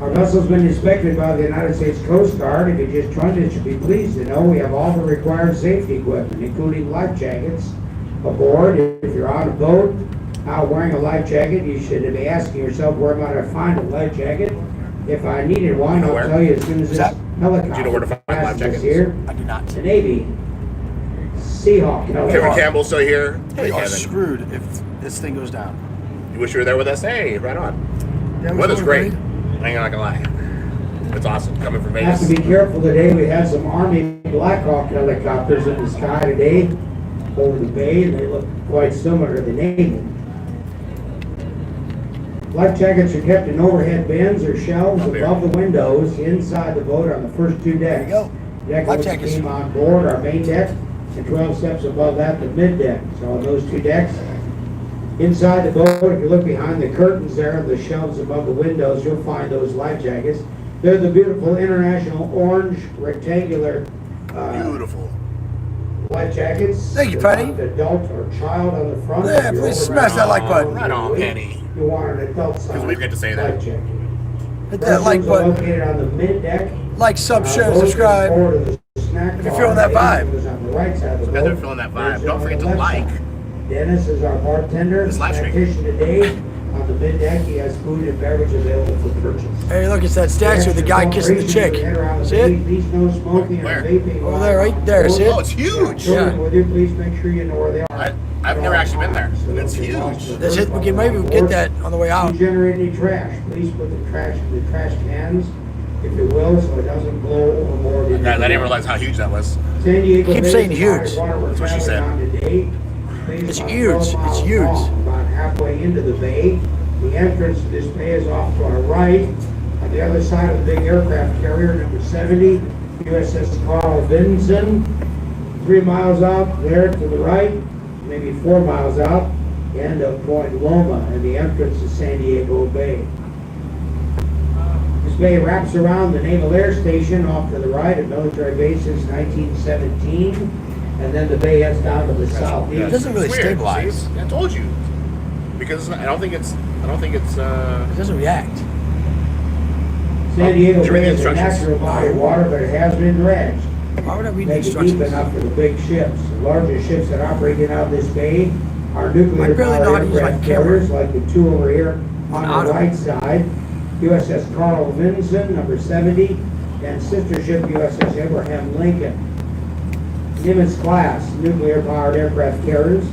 [SPEAKER 1] Our vessel's been inspected by the United States Coast Guard. If you just joined us, you'll be pleased to know we have all the required safety equipment, including life jackets aboard. If you're on a boat out wearing a life jacket, you should be asking yourself, where might I find a life jacket? If I needed one, I'll
[SPEAKER 3] Where?
[SPEAKER 1] tell you as soon as this helicopter
[SPEAKER 3] Do you know where to find life
[SPEAKER 1] passes
[SPEAKER 3] jackets?
[SPEAKER 1] here.
[SPEAKER 2] I do not.
[SPEAKER 1] The Navy Seahawk
[SPEAKER 3] Kevin
[SPEAKER 1] helicopter.
[SPEAKER 3] Campbell's still here. Hey,
[SPEAKER 2] You are
[SPEAKER 3] Kevin.
[SPEAKER 2] screwed if this thing goes down.
[SPEAKER 3] You wish you were there with us? Hey, right on.
[SPEAKER 2] Yeah,
[SPEAKER 3] Weather's
[SPEAKER 2] we
[SPEAKER 3] great.
[SPEAKER 2] should
[SPEAKER 3] I ain't not gonna lie. It's awesome. Coming from
[SPEAKER 1] Have to
[SPEAKER 3] Vegas.
[SPEAKER 1] be careful today. We had some Army Black Hawk helicopters in the sky today over the bay, and they look quite similar to the Navy. Life jackets are kept in overhead bins or shelves
[SPEAKER 3] Up here.
[SPEAKER 1] above the windows inside the boat on the first two decks.
[SPEAKER 2] There you go.
[SPEAKER 1] Deck
[SPEAKER 2] Life
[SPEAKER 1] which
[SPEAKER 2] jackets.
[SPEAKER 1] came on board our main deck, and 12 steps above that, the mid deck. So on those two decks, inside the boat, if you look behind the curtains there, the shelves above the windows, you'll find those life jackets. They're the beautiful international orange rectangular
[SPEAKER 3] Beautiful.
[SPEAKER 1] life jackets.
[SPEAKER 2] Thank you,
[SPEAKER 1] They're
[SPEAKER 2] Penny.
[SPEAKER 1] not Adult or child on the front.
[SPEAKER 2] Yeah,
[SPEAKER 1] If you're
[SPEAKER 2] please
[SPEAKER 1] over
[SPEAKER 2] smash that like
[SPEAKER 3] Oh,
[SPEAKER 2] button.
[SPEAKER 3] right on, Penny.
[SPEAKER 1] You want an adult size.
[SPEAKER 3] Because we get to say that.
[SPEAKER 1] life jacket.
[SPEAKER 2] Hit that like
[SPEAKER 1] Restrooms are
[SPEAKER 2] button.
[SPEAKER 1] located on the mid deck.
[SPEAKER 2] Like, sub, share,
[SPEAKER 1] Boat is
[SPEAKER 2] subscribe.
[SPEAKER 1] forward of the snack
[SPEAKER 2] If you're
[SPEAKER 1] bar.
[SPEAKER 2] feeling that vibe.
[SPEAKER 1] Is on the right side of the
[SPEAKER 3] So guys are
[SPEAKER 1] boat.
[SPEAKER 3] feeling that
[SPEAKER 1] There's
[SPEAKER 3] vibe. Don't
[SPEAKER 1] on
[SPEAKER 3] forget
[SPEAKER 1] the
[SPEAKER 3] to
[SPEAKER 1] left
[SPEAKER 3] like.
[SPEAKER 1] side. Dennis is our bartender.
[SPEAKER 3] This live stream.
[SPEAKER 1] Tactician today. On the mid deck, he has food and beverage available for purchase.
[SPEAKER 2] Hey, look, it's that statue of the guy kissing the chick. See it?
[SPEAKER 1] Please no smoking or
[SPEAKER 3] Where?
[SPEAKER 1] vaping.
[SPEAKER 2] Over there, right there, see it?
[SPEAKER 3] Oh, it's huge.
[SPEAKER 1] Children with you, please make sure you know where they are.
[SPEAKER 3] I've never actually been there. It's huge.
[SPEAKER 2] That's it. We can maybe get that on the way out.
[SPEAKER 1] If you generate any trash, please put the trash in the trash cans, if you will, so it doesn't blow overboard. into
[SPEAKER 3] I
[SPEAKER 1] the
[SPEAKER 3] didn't realize how huge that was.
[SPEAKER 1] San Diego
[SPEAKER 2] Keep
[SPEAKER 1] Bay
[SPEAKER 2] saying
[SPEAKER 1] is
[SPEAKER 2] huge.
[SPEAKER 1] water we're
[SPEAKER 3] That's what she said.
[SPEAKER 1] traveling on today.
[SPEAKER 2] It's
[SPEAKER 1] about
[SPEAKER 2] huge.
[SPEAKER 1] 12
[SPEAKER 2] It's
[SPEAKER 1] miles
[SPEAKER 2] huge.
[SPEAKER 1] long, about halfway into the bay. The entrance to this bay is off to our right. On the other side of the big aircraft carrier, number 70, USS Carl Vinson. 3 miles out there to the right, maybe 4 miles out, end of Point Loma and the entrance to San Diego Bay. This bay wraps around the Naval Air Station off to the right, a military base since 1917, and then the bay heads down to the southeast.
[SPEAKER 2] It doesn't really
[SPEAKER 3] It's weird.
[SPEAKER 2] stabilize.
[SPEAKER 3] See? I told you. Because I don't think it's
[SPEAKER 2] It doesn't react.
[SPEAKER 1] San Diego
[SPEAKER 3] During
[SPEAKER 1] Bay
[SPEAKER 3] the
[SPEAKER 1] is a
[SPEAKER 3] instructions.
[SPEAKER 1] natural body of water, but it has been dredged.
[SPEAKER 2] Why would I read the
[SPEAKER 1] Make it deep
[SPEAKER 2] instructions?
[SPEAKER 1] enough for the big ships. The largest ships that operate in out of this bay are nuclear
[SPEAKER 2] I barely know how to use my
[SPEAKER 1] aircraft
[SPEAKER 2] camera.
[SPEAKER 1] carriers, like the two over here on
[SPEAKER 2] Outta.
[SPEAKER 1] the right side. USS Carl Vinson, number 70, and sister ship USS Abraham Lincoln. Nimitz class nuclear-powered aircraft carriers.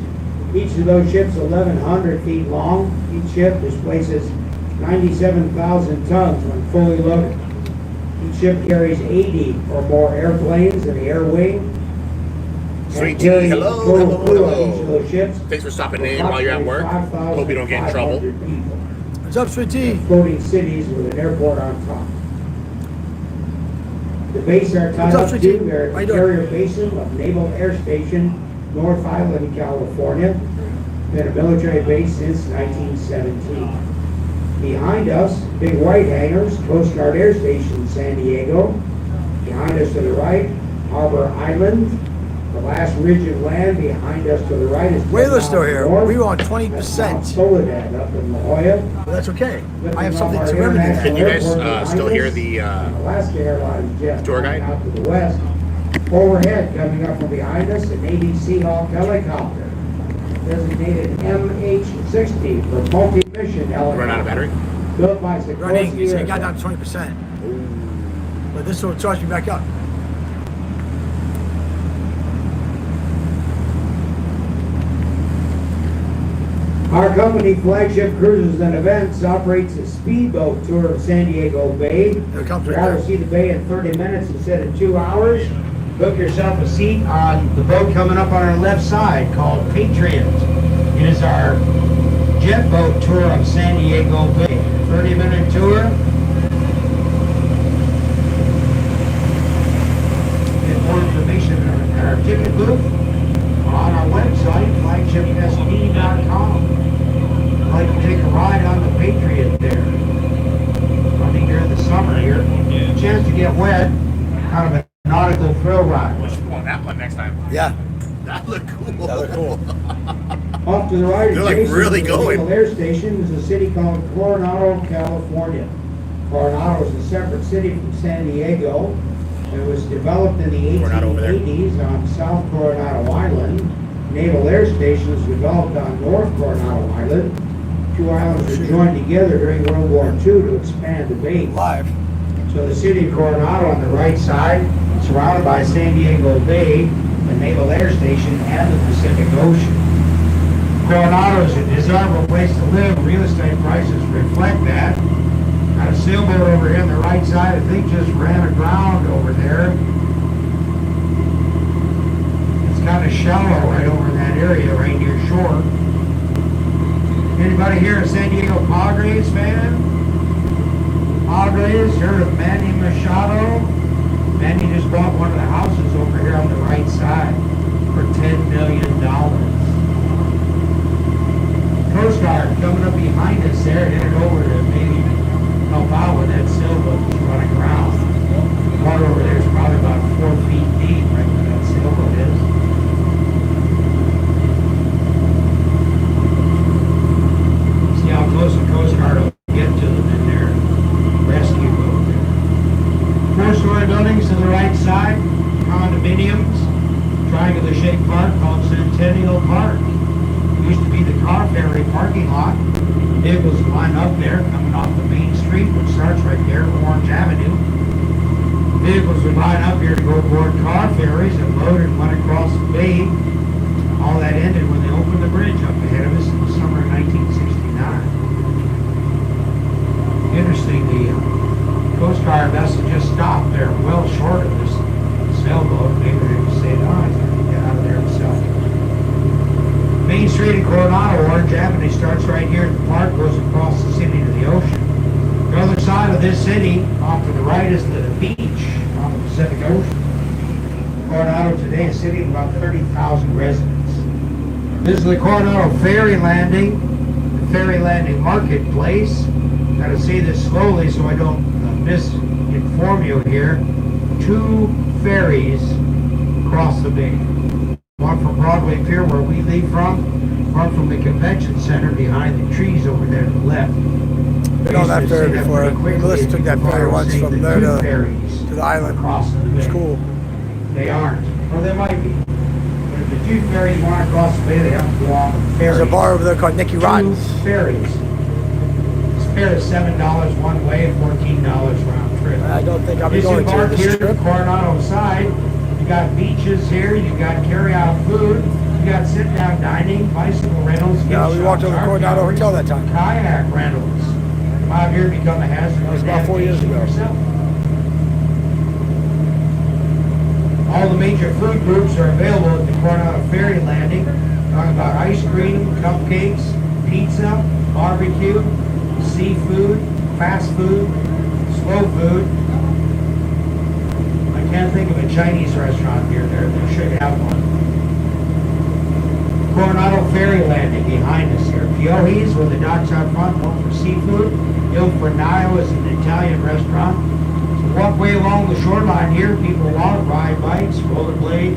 [SPEAKER 1] Each of those ships 1,100 feet long. Each ship displaces 97,000 tons when fully loaded. Each ship carries 80 or more airplanes in the air wing.
[SPEAKER 3] Sweet
[SPEAKER 1] And
[SPEAKER 3] tea.
[SPEAKER 1] carrying
[SPEAKER 3] Hello,
[SPEAKER 1] total
[SPEAKER 3] hello,
[SPEAKER 1] crew on
[SPEAKER 3] hello.
[SPEAKER 1] each of those ships.
[SPEAKER 3] Thanks for stopping in while you're at work. Hope you don't get in trouble.
[SPEAKER 1] 5,500 people.
[SPEAKER 2] What's up, sweet tea?
[SPEAKER 1] Floating cities with an airport on top. The base are tied
[SPEAKER 2] What's up,
[SPEAKER 1] up
[SPEAKER 2] sweetie?
[SPEAKER 1] to their
[SPEAKER 2] How you doing?
[SPEAKER 1] carrier basin of Naval Air Station, North Island, California. Been a military base since 1917. Behind us, big white hangars, Coast Guard Air Station, San Diego. Behind us to the right, Harbor Island. The last ridge of land behind us to the right is
[SPEAKER 2] Whaler's still here.
[SPEAKER 1] north.
[SPEAKER 2] We were on
[SPEAKER 1] That's
[SPEAKER 2] 20%.
[SPEAKER 1] Soledad up in La Jolla.
[SPEAKER 2] But that's okay. I have
[SPEAKER 1] Lifting
[SPEAKER 2] something
[SPEAKER 1] off
[SPEAKER 2] to
[SPEAKER 1] our
[SPEAKER 2] remedy
[SPEAKER 1] international
[SPEAKER 3] Can you guys
[SPEAKER 1] airport behind
[SPEAKER 3] still
[SPEAKER 1] us.
[SPEAKER 3] hear the
[SPEAKER 1] Alaska Airlines jet
[SPEAKER 3] tour
[SPEAKER 1] flying
[SPEAKER 3] guide?
[SPEAKER 1] out to the west. Overhead, coming up from behind us, a Navy Seahawk helicopter, designated MH-60 for multi-mission helicopter.
[SPEAKER 3] run out of battery?
[SPEAKER 1] Built by Sikorsky
[SPEAKER 2] running? You say it got
[SPEAKER 1] Aircraft.
[SPEAKER 2] down to 20%. But this will charge me back up.
[SPEAKER 1] Our company, Flagship Cruises and Events, operates a speedboat tour of San Diego Bay.
[SPEAKER 2] Here it comes right
[SPEAKER 1] Travel
[SPEAKER 2] there.
[SPEAKER 1] to see the bay in 30 minutes instead of 2 hours. Book yourself a seat on the boat coming up on our left side called Patriot. It is our jet boat tour of San Diego Bay. 30-minute tour. Get more information at our ticket booth or on our website, flagshipsd.com. I'd like to take a ride on the Patriot there. I think during the summer here, chance to get wet, kind of a nautical thrill ride.
[SPEAKER 3] We should go on that one next time.
[SPEAKER 2] Yeah.
[SPEAKER 3] That looked cool.
[SPEAKER 2] That looked cool.
[SPEAKER 1] Off to the right,
[SPEAKER 3] They're, like,
[SPEAKER 1] adjacent
[SPEAKER 3] really
[SPEAKER 1] to the
[SPEAKER 3] going.
[SPEAKER 1] Naval Air Station is a city called Coronado, California. Coronado is a separate city from San Diego. It was developed in the
[SPEAKER 3] Coronado over there.
[SPEAKER 1] 1880s on South Coronado Island. Naval Air Station was developed on North Coronado Island. Two islands were joined together during World War II to expand the base.
[SPEAKER 2] Live.
[SPEAKER 1] So the city of Coronado on the right side, surrounded by San Diego Bay, the Naval Air Station, and the Pacific Ocean. Coronado is a desirable place to live. Real estate prices reflect that. Got a sailboat over here on the right side. I think just ran aground over there. It's kind of shallow right over in that area, right near shore. Anybody here a San Diego Padres fan? Padres, heard of Manny Machado? Manny just bought one of the houses over here on the right side for $10 million. Coast Guard coming up behind us there, headed over to maybe help out with that sailboat that's running around. The water over there is probably about 4 feet deep, right where that sailboat is. See how close the Coast Guard will get to them in their rescue boat there. 4-story buildings to the right side, condominiums, triangular-shaped park called Centennial Park. Used to be the car ferry parking lot. Vehicles line up there coming off the main street, which starts right there, Orange Avenue. Vehicles would line up here to go aboard car ferries and load and went across the bay. All that ended when they opened the bridge up ahead of us in the summer of 1969. Interesting, the Coast Guard vessel just stopped there, well short of this sailboat. Maybe they just said, oh, he's going to get out of there himself. Main Street in Coronado, Orange Avenue starts right here at the park, goes across the city to the ocean. The other side of this city, off to the right, is the beach on the Pacific Ocean. Coronado today is a city of about 30,000 residents. This is the Coronado Ferry Landing, the Ferry Landing Marketplace. Got to say this slowly so I don't misinform you here. 2 ferries across the bay. One from Broadway Pier, where we leave from, one from the convention center behind the trees over there to the left.
[SPEAKER 2] Been on that ferry before. Melissa took that ferry once from there to the island.
[SPEAKER 1] Across the
[SPEAKER 2] It's
[SPEAKER 1] bay.
[SPEAKER 2] cool.
[SPEAKER 1] They aren't. Or they might be. But if the 2 ferries want to cross the bay, they have to go on the ferry.
[SPEAKER 2] There's a bar over there called Nicky
[SPEAKER 1] 2
[SPEAKER 2] Rotten's.
[SPEAKER 1] ferries. This fare is $7 one way, $14 round trip.
[SPEAKER 2] I don't think I'll be
[SPEAKER 1] As you
[SPEAKER 2] going to
[SPEAKER 1] park
[SPEAKER 2] this
[SPEAKER 1] here at
[SPEAKER 2] trip.
[SPEAKER 1] the Coronado side, you got beaches here, you got carry-out food, you got sit-down dining, bicycle rentals.
[SPEAKER 2] Yeah,
[SPEAKER 1] gift
[SPEAKER 2] we walked
[SPEAKER 1] shops,
[SPEAKER 2] over to
[SPEAKER 1] art
[SPEAKER 2] Coronado
[SPEAKER 1] galleries,
[SPEAKER 2] Hotel that time.
[SPEAKER 1] Kayak rentals. Out here become a hazard.
[SPEAKER 2] That was about 4 years ago.
[SPEAKER 1] Yourself. All the major food groups are available at the Coronado Ferry Landing. Talking about ice cream, cupcakes, pizza, barbecue, seafood, fast food, slow food. I can't think of a Chinese restaurant near there. They should have one. Coronado Ferry Landing behind us here. Pioji's, where the docks out front, known for seafood. Il Fornaio is an Italian restaurant. It's a Walk way along the shoreline here, people walk, ride bikes, rollerblade,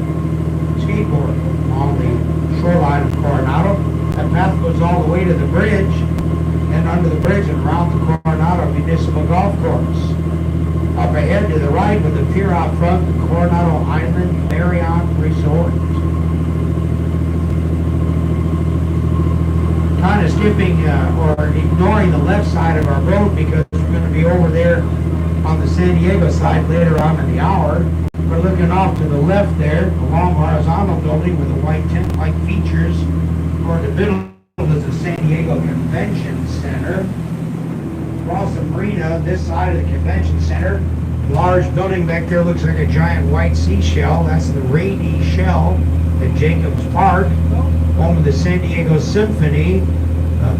[SPEAKER 1] skateboard on the shoreline of Coronado. That path goes all the way to the bridge, and under the bridge and around the Coronado Municipal Golf Course. Up ahead to the right with the pier out front, the Coronado Island Marriott Resort. Kind of skipping or ignoring the left side of our road because we're going to be over there on the San Diego side later on in the hour. We're looking off to the left there, a long horizontal building with the white tent-like features. Toward the middle is the San Diego Convention Center. Across the marina, this side of the Convention Center, large building back there looks like a giant white seashell. That's the Rady Shell at Jacobs Park, home of the San Diego Symphony,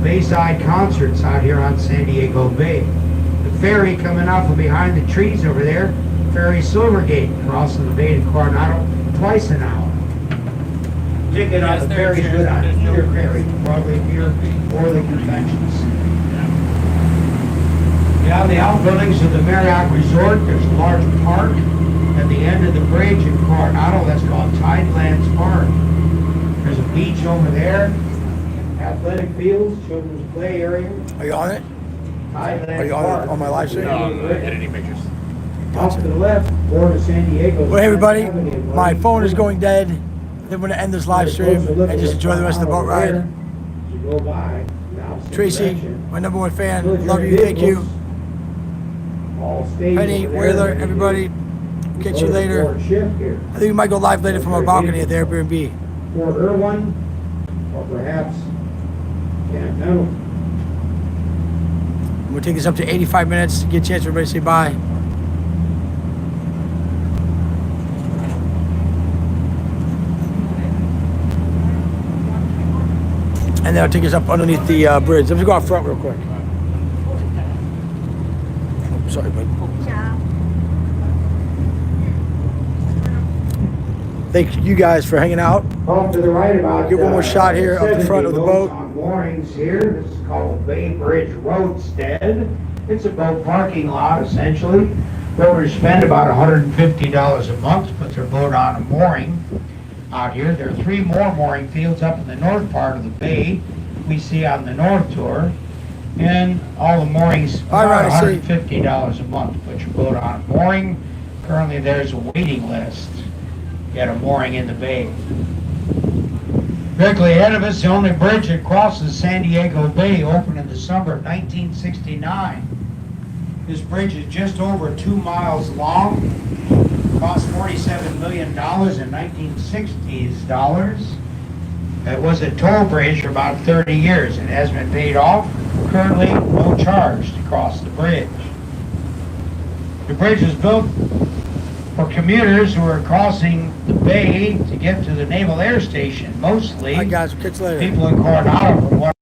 [SPEAKER 1] Bayside concerts out here on San Diego Bay. The ferry coming out from behind the trees over there, Ferry Silvergate, crossing the Bay to Coronado twice an hour. Ticket on the ferry good on either ferry, Broadway Pier or the conventions. Down the outbuildings of the Marriott Resort, there's a large park at the end of the bridge in Coronado. That's called Tidelands Park. There's a beach over there, athletic fields, children's play area.
[SPEAKER 2] Are you on it?
[SPEAKER 1] Tidelands
[SPEAKER 2] Are you
[SPEAKER 1] Park.
[SPEAKER 2] on my live stream?
[SPEAKER 3] No, I'm editing pictures.
[SPEAKER 1] Off to the left, Port of San Diego.
[SPEAKER 2] Well, hey everybody, my phone is going dead. Then we're gonna end this live stream and just enjoy the rest of the boat ride. Tracy, my #1 fan, love you, thank you. Penny, Wheeler, everybody, catch you later. I think we might go live later from our balcony at the Airbnb.
[SPEAKER 1] Fort Irwin, or perhaps Camp Meadow.
[SPEAKER 2] We'll take this up to 85 minutes. Get a chance for everybody to say bye. And then I'll take us up underneath the bridge. Let me go out front real quick. Oh, sorry, bud. Thank you guys for hanging out.
[SPEAKER 1] Off to the right about.
[SPEAKER 2] Get one more shot here up the front of the
[SPEAKER 1] 70
[SPEAKER 2] boat.
[SPEAKER 1] boats on moorings here. This is called Bay Bridge Roadstead. It's a boat parking lot essentially. Boaters spend about $150 a month to put their boat on a mooring out here. There are 3 more mooring fields up in the north part of the bay we see on the north tour. And all the moorings, about $150 a month to put your boat on a mooring. Currently there's a waiting list. Get a mooring in the bay. Directly ahead of us, the only bridge that crosses San Diego Bay opened in the summer of 1969. This bridge is just over 2 miles long. Cost $47 million in 1960s dollars. It was a toll bridge for about 30 years. It has been paid off. Currently, no charge to cross the bridge. The bridge was built for commuters who are crossing the bay to get to the Naval Air Station, mostly
[SPEAKER 2] All right, guys, we'll catch you later.
[SPEAKER 1] people in Coronado from what